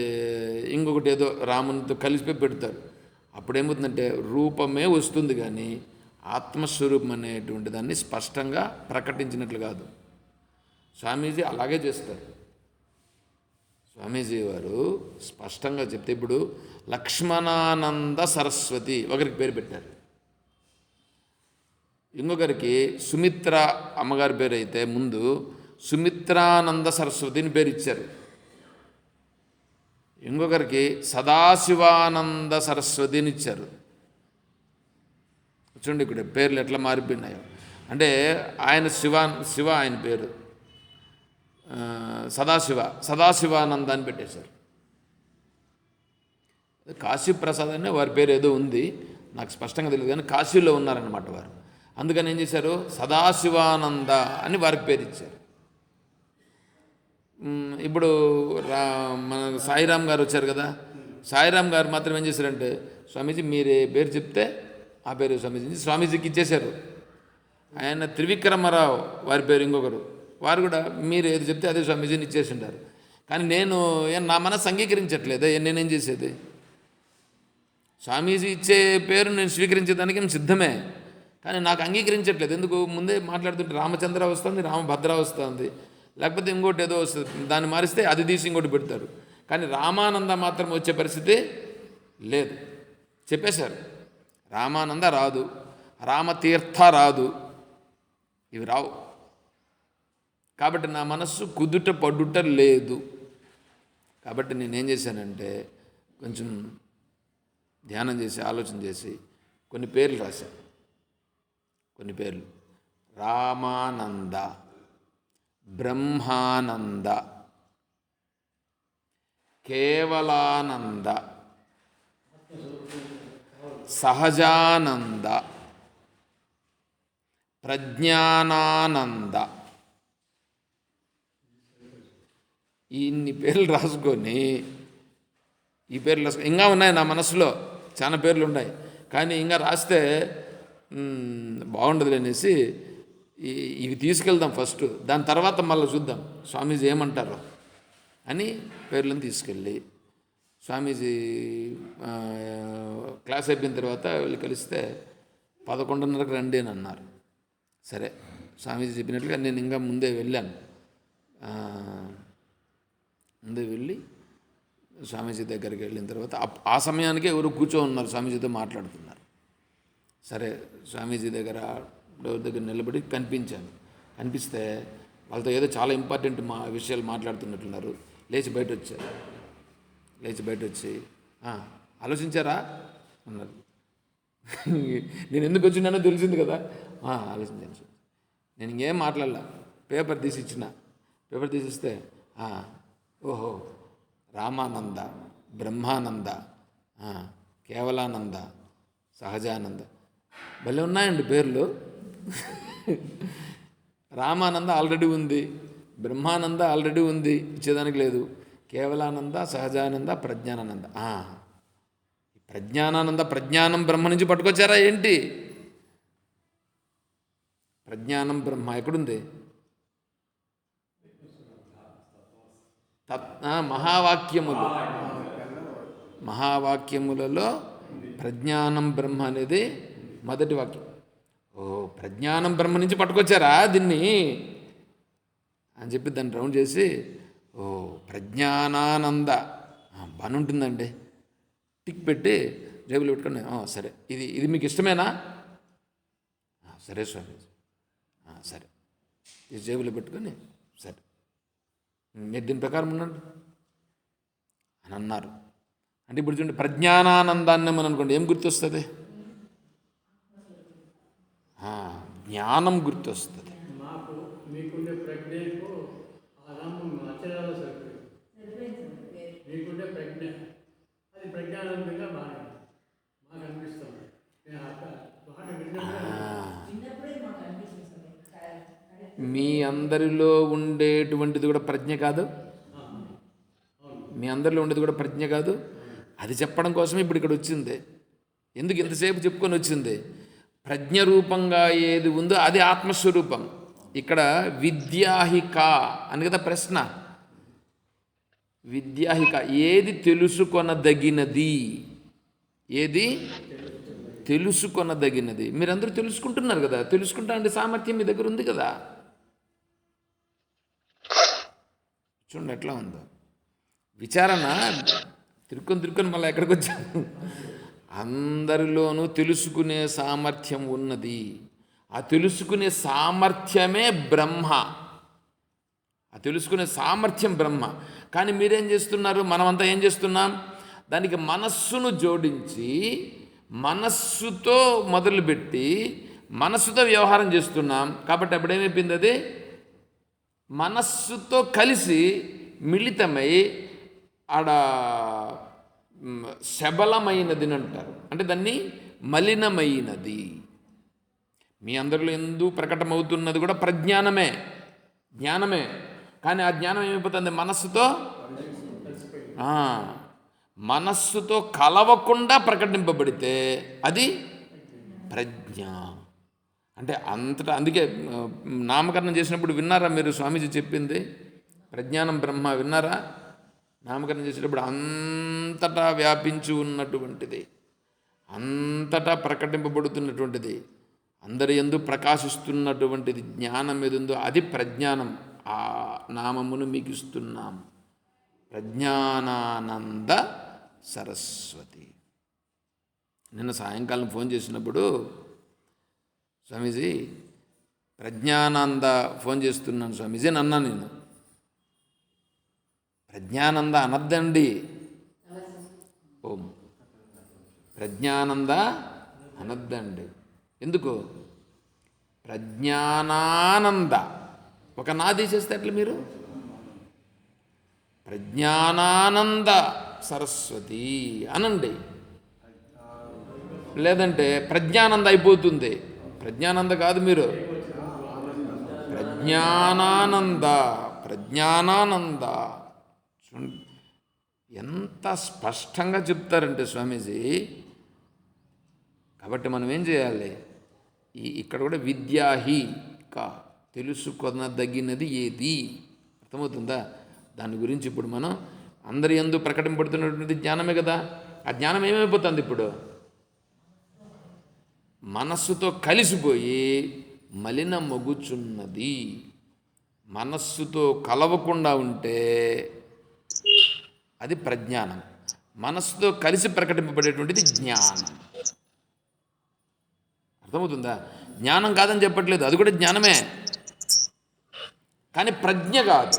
ఇంకొకటి ఏదో రామునితో కలిసిపోయి పెడతారు. అప్పుడేమవుతుందంటే రూపమే వస్తుంది, కానీ ఆత్మస్వరూపం అనేటువంటి దాన్ని స్పష్టంగా ప్రకటించినట్లు కాదు. స్వామీజీ అలాగే చేస్తారు. స్వామీజీ వారు స్పష్టంగా చెప్తే, ఇప్పుడు లక్ష్మణానంద సరస్వతి ఒకరికి పేరు పెట్టారు, ఇంకొకరికి సుమిత్ర అమ్మగారి పేరు అయితే ముందు సుమిత్రానంద సరస్వతిని పేరు ఇచ్చారు. ఇంకొకరికి సదాశివానంద సరస్వతిని ఇచ్చారు. చూడండి ఇక్కడ పేర్లు ఎట్లా మారిపోయినాయో. అంటే ఆయన శివ ఆయన పేరు సదాశివానంద అని పెట్టేశారు. కాశీప్రసాద్ అనే వారి పేరు ఏదో ఉంది, నాకు స్పష్టంగా తెలియదు, కానీ కాశీలో ఉన్నారన్నమాట వారు. అందుకని ఏం చేశారు, సదాశివానంద అని వారికి పేరు ఇచ్చారు. ఇప్పుడు మన సాయిరామ్ గారు వచ్చారు కదా, సాయిరామ్ గారు మాత్రం ఏం చేశారంటే, స్వామీజీ మీరే పేరు చెప్తే ఆ పేరు స్వామీజీకి ఇచ్చేశారు. ఆయన త్రివిక్రమరావు వారి పేరు ఇంకొకరు, వారు కూడా మీరు ఏది చెప్తే అదే స్వామీజీని ఇచ్చేసి ఉంటారు. కానీ నేను నా మనసు అంగీకరించట్లేదే, నేనేం చేసేది? స్వామీజీ ఇచ్చే పేరు నేను స్వీకరించేదానికి నేను సిద్ధమే, కానీ నాకు అంగీకరించట్లేదు. ఎందుకు? ముందే మాట్లాడుతుంటే రామచంద్ర వస్తుంది, రామభద్ర వస్తుంది, లేకపోతే ఇంకోటి ఏదో వస్తుంది, దాన్ని మారిస్తే అది తీసి ఇంకోటి పెడతారు. కానీ రామానంద మాత్రం వచ్చే పరిస్థితి లేదు. చెప్పేశారు, రామానంద రాదు, రామతీర్థ రాదు, ఇవి రావు. కాబట్టి నా మనస్సు కుదుట పడుట లేదు. కాబట్టి నేనేం చేశానంటే, కొంచెం ధ్యానం చేసి ఆలోచన చేసి కొన్ని పేర్లు రాశాను. కొన్ని పేర్లు: రామానంద, బ్రహ్మానంద, కేవలానంద, సహజానంద, ప్రజ్ఞానానంద. ఇన్ని పేర్లు రాసుకొని, ఈ పేర్లు ఇంకా ఉన్నాయి నా మనసులో, చాలా పేర్లు ఉన్నాయి, కానీ ఇంకా రాస్తే బాగుండదు అనేసి ఇవి తీసుకెళ్దాం ఫస్ట్, దాని తర్వాత మళ్ళీ చూద్దాం స్వామీజీ ఏమంటారో అని పేర్లను తీసుకెళ్ళి, స్వామీజీ క్లాస్ అయిపోయిన తర్వాత వీళ్ళు కలిస్తే 11:30కి రండి అని అన్నారు. సరే, స్వామీజీ చెప్పినట్లుగా నేను ఇంకా ముందే వెళ్ళాను. ముందే వెళ్ళి స్వామీజీ దగ్గరికి వెళ్ళిన తర్వాత ఆ సమయానికే ఎవరు ఉన్నారు, స్వామీజీతో మాట్లాడుతున్నారు. సరే, స్వామీజీ దగ్గర డోర్ దగ్గర నిలబడి కనిపిస్తే వాళ్ళతో ఏదో చాలా ఇంపార్టెంట్ విషయాలు మాట్లాడుతున్నట్లున్నారు. లేచి బయట వచ్చి ఆలోచించారా అన్నారు. నేను ఎందుకు వచ్చినానో తెలిసింది కదా, ఆలోచించాను. నేను ఇంకేం మాట్లాడలా, పేపర్ తీసిస్తే ఓహో, రామానంద, బ్రహ్మానంద, కేవలానంద, సహజానంద, భలే ఉన్నాయండి పేర్లు. రామానంద ఆల్రెడీ ఉంది, బ్రహ్మానంద ఆల్రెడీ ఉంది, ఇచ్చేదానికి లేదు. కేవలానంద, సహజానంద, ప్రజ్ఞానానంద. ప్రజ్ఞానానంద, ప్రజ్ఞానం బ్రహ్మ నుంచి పట్టుకొచ్చారా ఏంటి? ప్రజ్ఞానం బ్రహ్మ ఎక్కడుంది? మహావాక్యములలో ప్రజ్ఞానం బ్రహ్మ అనేది మొదటి వాక్యం. ప్రజ్ఞానం బ్రహ్మ నుంచి పట్టుకొచ్చారా దీన్ని అని చెప్పి దాన్ని రౌండ్ చేసి, ప్రజ్ఞానానంద బాగానే ఉంటుందండి, టిక్ పెట్టి జేబులో పెట్టుకుని, సరే ఇది మీకు ఇష్టమేనా? సరే స్వామి, సరే, ఇది జేబులో పెట్టుకొని, సరే మీరు దీని ప్రకారం ఉండండి అని అన్నారు. అంటే ఇప్పుడు చూడండి, ప్రజ్ఞానానందాన్ని మనం అనుకోండి, ఏం గుర్తొస్తుంది? జ్ఞానం గుర్తొస్తుంది. మీ అందరిలో ఉండేటువంటిది కూడా ప్రజ్ఞ కాదు? మీ అందరిలో ఉండేది కూడా ప్రజ్ఞ కాదు? అది చెప్పడం కోసమే ఇప్పుడు ఇక్కడ వచ్చింది. ఎందుకు ఇంతసేపు చెప్పుకొని వచ్చింది? ప్రజ్ఞ రూపంగా ఏది ఉందో అది ఆత్మస్వరూపం. ఇక్కడ విద్యాహిక అని కదా ప్రశ్న. విద్యాహిక ఏది తెలుసుకొనదగినది? ఏది తెలుసుకొనదగినది? మీరందరూ తెలుసుకుంటున్నారు కదా, తెలుసుకుంటా అంటే సామర్థ్యం మీ దగ్గర ఉంది కదా. చూడండి ఎట్లా ఉందో విచారణ. తిరుక్కొని మళ్ళీ ఎక్కడికి వచ్చాము? అందరిలోనూ తెలుసుకునే సామర్థ్యం ఉన్నది. ఆ తెలుసుకునే సామర్థ్యమే బ్రహ్మ. ఆ తెలుసుకునే సామర్థ్యం బ్రహ్మ. కానీ మీరేం చేస్తున్నారు? మనమంతా ఏం చేస్తున్నాం? దానికి మనస్సును జోడించి, మనస్సుతో మొదలుపెట్టి మనస్సుతో వ్యవహారం చేస్తున్నాం. కాబట్టి అప్పుడేమైపోయింది? అది మనస్సుతో కలిసి మిళితమై ఆడ శబలమైనది అని అంటారు. అంటే దాన్ని మలినమైనది. మీ అందరిలో ఎందు ప్రకటమవుతున్నది కూడా ప్రజ్ఞానమే, జ్ఞానమే. కానీ ఆ జ్ఞానం ఏమైపోతుంది? మనస్సుతో కలవకుండా ప్రకటింపబడితే అది ప్రజ్ఞ. అంటే అంతటా, అందుకే నామకరణం చేసినప్పుడు విన్నారా మీరు స్వామీజీ చెప్పింది? ప్రజ్ఞానం బ్రహ్మ విన్నారా? నామకరణం చేసేటప్పుడు అంతటా వ్యాపించి ఉన్నటువంటిది, అంతటా ప్రకటింపబడుతున్నటువంటిది, అందరి యందు ప్రకాశిస్తున్నటువంటిది జ్ఞానం ఏదుందో అది ప్రజ్ఞానం. ఆ నామమును మీకు ఇస్తున్నాం, ప్రజ్ఞానానంద సరస్వతి. నిన్న సాయంకాలం ఫోన్ చేసినప్పుడు, స్వామీజీ ప్రజ్ఞానంద ఫోన్ చేస్తున్నాను స్వామీజీ అని అన్నా. నేను ప్రజ్ఞానంద అనద్దండి, ఓం ప్రజ్ఞానంద అనద్దండి. ఎందుకు? ప్రజ్ఞానానంద ఒక నా తీసేస్తే ఎట్లా మీరు? ప్రజ్ఞానానంద సరస్వతి అనండి. లేదంటే ప్రజ్ఞానంద అయిపోతుంది. ప్రజ్ఞానంద కాదు, మీరు ప్రజ్ఞానానంద, ప్రజ్ఞానానంద. ఎంత స్పష్టంగా చెప్తారంటే స్వామీజీ. కాబట్టి మనం ఏం చేయాలి? ఇక్కడ కూడా విద్యాహి కా, తెలుసుకొనదగినది ఏది, అర్థమవుతుందా? దాని గురించి ఇప్పుడు మనం అందరి యందు ప్రకటింపబడుతున్నటువంటి జ్ఞానమే కదా. ఆ జ్ఞానం ఏమైపోతుంది ఇప్పుడు? మనస్సుతో కలిసిపోయి మలిన మొగుచున్నది. మనస్సుతో కలవకుండా ఉంటే అది ప్రజ్ఞానం. మనస్సుతో కలిసి ప్రకటింపబడేటువంటిది జ్ఞానం. అర్థమవుతుందా? జ్ఞానం కాదని చెప్పట్లేదు, అది కూడా జ్ఞానమే, కానీ ప్రజ్ఞ కాదు,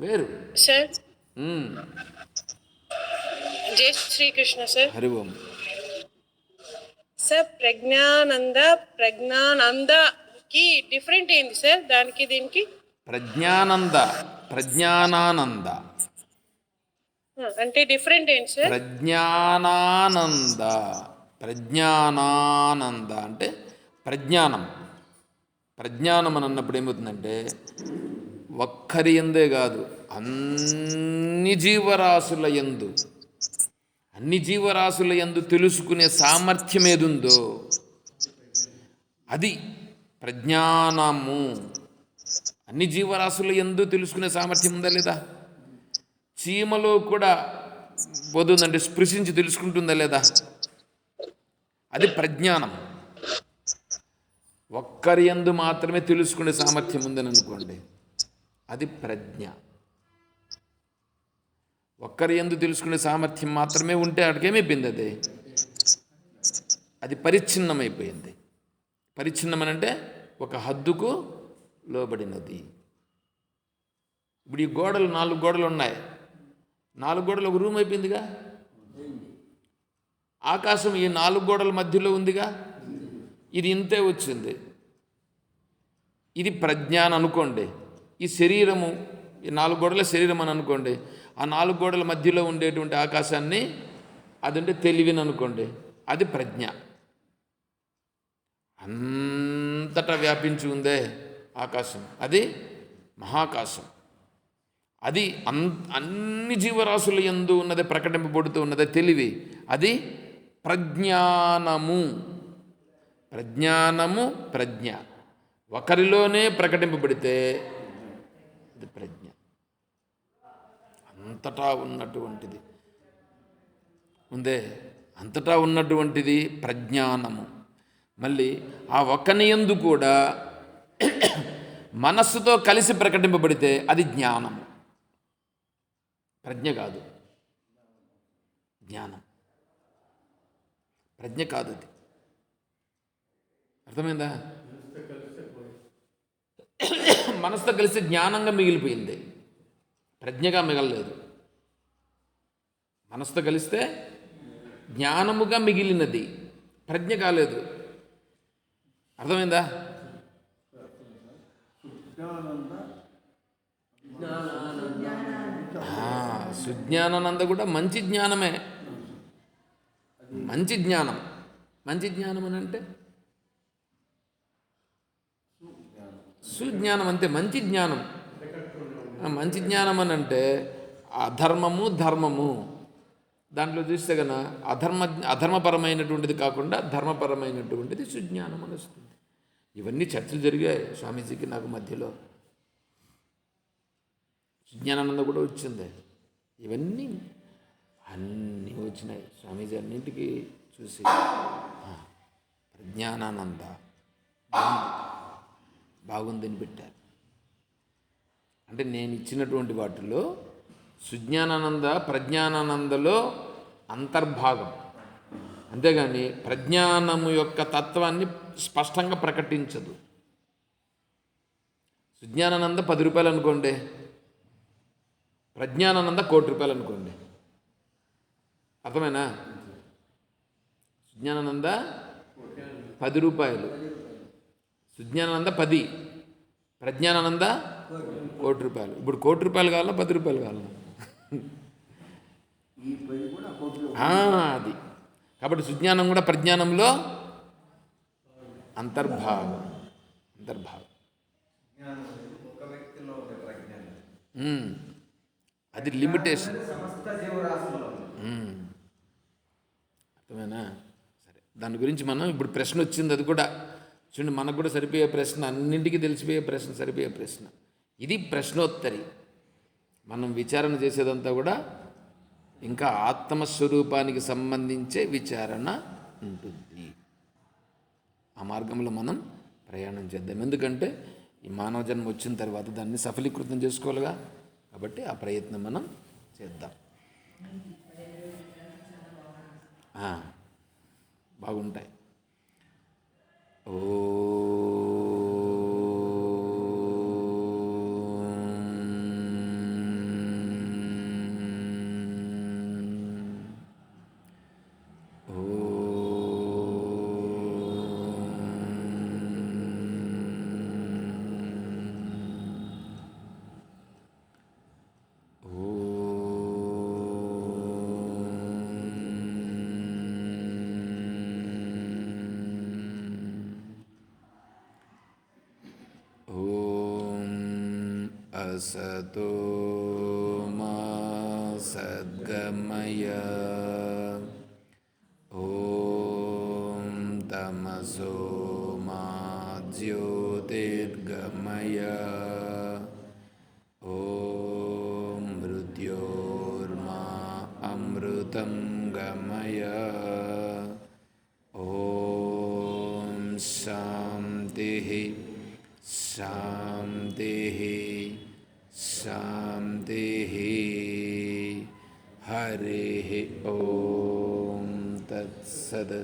వేరు. సార్ జై శ్రీకృష్ణ సార్. హరి ఓం. సార్ ప్రజ్ఞానందకి డిఫరెంట్ ఏంది సార్? దానికి దీనికి ప్రజ్ఞానంద, ప్రజ్ఞానానంద అంటే డిఫరెంట్ ఏంటి సార్? ప్రజ్ఞానానంద, ప్రజ్ఞానానంద అంటే ప్రజ్ఞానం. ప్రజ్ఞానం అని అన్నప్పుడు ఏమవుతుందంటే ఒక్కరి యందే కాదు, అన్ని జీవరాశుల యందు, అన్ని జీవరాశుల యందు తెలుసుకునే సామర్థ్యం ఏదుందో అది ప్రజ్ఞానము. అన్ని జీవరాశుల యందు తెలుసుకునే సామర్థ్యం ఉందా లేదా? చీమలో కూడా పోతుందంటే స్పృశించి తెలుసుకుంటుందా లేదా? అది ప్రజ్ఞానం. ఒక్కరి యందు మాత్రమే తెలుసుకునే సామర్థ్యం ఉందని అనుకోండి, అది ప్రజ్ఞ. ఒక్కరి యందు తెలుసుకునే సామర్థ్యం మాత్రమే ఉంటే అక్కడికేమైపోయింది? అది పరిచ్ఛిన్నమైపోయింది. పరిచ్ఛిన్నమనంటే ఒక హద్దుకు లోబడినది. ఇప్పుడు ఈ గోడలు 4 గోడలు ఉన్నాయి, 4 గోడలు ఒక రూమ్ అయిపోయిందిగా. ఆకాశం ఈ 4 గోడల మధ్యలో ఉందిగా, ఇది ఇంతే వచ్చింది. ఇది ప్రజ్ఞానం అనుకోండి. ఈ శరీరము, ఈ 4 గోడల శరీరం అని అనుకోండి. ఆ 4 గోడల మధ్యలో ఉండేటువంటి ఆకాశాన్ని అదంటే తెలివిని అనుకోండి, అది ప్రజ్ఞ. అంతటా వ్యాపించి ఉందే ఆకాశం, అది మహాకాశం. అది అన్ని జీవరాశుల యందు ఉన్నదే, ప్రకటింపబడుతూ ఉన్నదే తెలివి, అది ప్రజ్ఞానము. ప్రజ్ఞానము, ప్రజ్ఞ ఒకరిలోనే ప్రకటింపబడితే అది ప్రజ్ఞ. అంతటా ఉన్నటువంటిది ఉందే, అంతటా ఉన్నటువంటిది ప్రజ్ఞానము. మళ్ళీ ఆ ఒక్కని యందు కూడా మనస్సుతో కలిసి ప్రకటింపబడితే అది జ్ఞానము. ప్రజ్ఞ కాదు, జ్ఞానం. ప్రజ్ఞ కాదు, అది అర్థమైందా? మనసుతో కలిసి జ్ఞానంగా మిగిలిపోయింది, ప్రజ్ఞగా మిగలలేదు. మనసుతో కలిస్తే జ్ఞానముగా మిగిలినది, ప్రజ్ఞ కాలేదు. అర్థమైందా? సుజ్ఞానానంద కూడా మంచి జ్ఞానమే. మంచి జ్ఞానం. మంచి జ్ఞానం అని అంటే సుజ్ఞానం అంతే, మంచి జ్ఞానం. మంచి జ్ఞానం అని అంటే అధర్మము ధర్మము దాంట్లో చూస్తే కన్నా అధర్మపరమైనటువంటిది కాకుండా ధర్మపరమైనటువంటిది సుజ్ఞానం అని వస్తుంది. ఇవన్నీ చర్చలు జరిగాయి స్వామీజీకి నాకు మధ్యలో. సుజ్ఞానానంద కూడా వచ్చింది. ఇవన్నీ అన్నీ వచ్చినాయి. స్వామీజీ అన్నింటికి చూసి ప్రజ్ఞానానంద బాగుందని పెట్టారు. అంటే నేను ఇచ్చినటువంటి వాటిలో సుజ్ఞానానంద ప్రజ్ఞానానందలో అంతర్భాగం, అంతేగాని ప్రజ్ఞానము యొక్క తత్వాన్ని స్పష్టంగా ప్రకటించదు. సుజ్ఞానానంద 10 రూపాయలు అనుకోండి, ప్రజ్ఞానానంద 1 కోటి రూపాయలు అనుకోండి. అర్థమేనా? సుజ్ఞానానంద 10 రూపాయలు, సుజ్ఞానానంద 10, ప్రజ్ఞానానంద 1 కోటి రూపాయలు. ఇప్పుడు 1 కోటి రూపాయలు కావాలా 10 రూపాయలు కావాలా? అది కాబట్టి సుజ్ఞానం కూడా ప్రజ్ఞానంలో అంతర్భాగం. అది లిమిటేషన్. అర్థమేనా? సరే, దాని గురించి మనం ఇప్పుడు ప్రశ్న వచ్చింది. అది కూడా చూడండి, మనకు కూడా సరిపోయే ప్రశ్న, అన్నింటికీ తెలిసిపోయే ప్రశ్న, సరిపోయే ప్రశ్న. ఇది ప్రశ్నోత్తరి. మనం విచారణ చేసేదంతా కూడా ఇంకా ఆత్మస్వరూపానికి సంబంధించే విచారణ ఉంటుంది. ఆ మార్గంలో మనం ప్రయాణం చేద్దాం. ఎందుకంటే ఈ మానవ జన్మ వచ్చిన తర్వాత దాన్ని సఫలీకృతం చేసుకోవాలిగా. కాబట్టి ఆ ప్రయత్నం మనం చేద్దాం. బాగుంటాయి. ఓ असतो मा सद्गमय, ॐ तमसो मा ज्योतिर्गमय, ॐ मृत्योर्मा अमृतं गमय, ॐ शान्तिः शान्तिः शान्तिः. हरिः ॐ तत्सत्.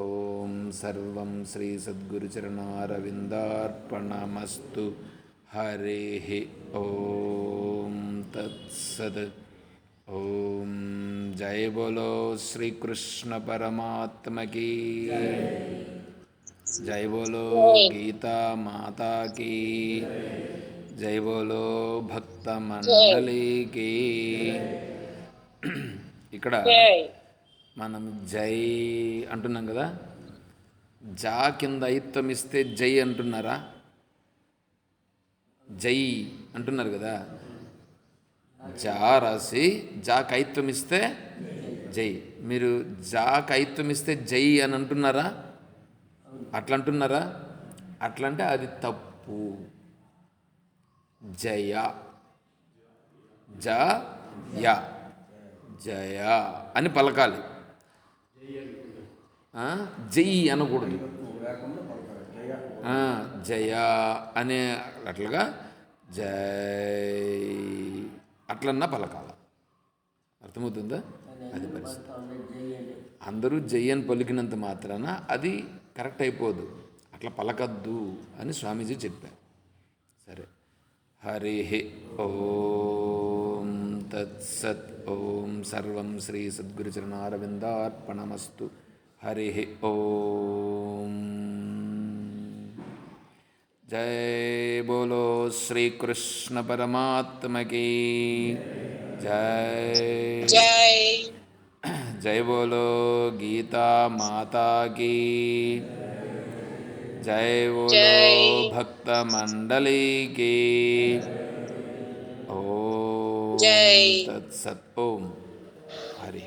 ॐ सर्वं श्री सद्गुरुचरणारविन्दार्पणमस्तु. हरिः ॐ तत्सत्. ॐ जय बोलो श्री कृष्ण परमात्मा की जय बोलो गीता माता की जय बोलो భక్త మండలికి. ఇక్కడ మనం జై అంటున్నాం కదా, జా కింద ఐత్వం ఇస్తే జై అంటున్నారా? జై అంటున్నారు కదా. జా రాసి జా కైత్వం ఇస్తే జై. మీరు జా కైత్వం ఇస్తే జై అని అంటున్నారా? అట్లా అంటున్నారా? అట్లంటే అది తప్పు. జయ జయ జయ అని పలకాలి. జై అనకూడదు. జయ అనే అట్లుగా జై అట్లన్నా పలకాల. అర్థమవుతుందా? అది పరిస్థితి. అందరూ జై అని పలికినంత మాత్రాన అది కరెక్ట్ అయిపోదు. అట్లా పలకద్దు అని స్వామీజీ చెప్పారు. సరే, హరి ఓం తత్సత్. ఓం సర్వం శ్రీ సద్గురుచరణారవిందార్పణమస్తు. హరి ఓం. జై బోలో శ్రీకృష్ణ పరమాత్మకి. जय जय जय बोलो गीता माता की जय बोलो जय भक्त मंडली की ओम जय तत्सत ओम हरि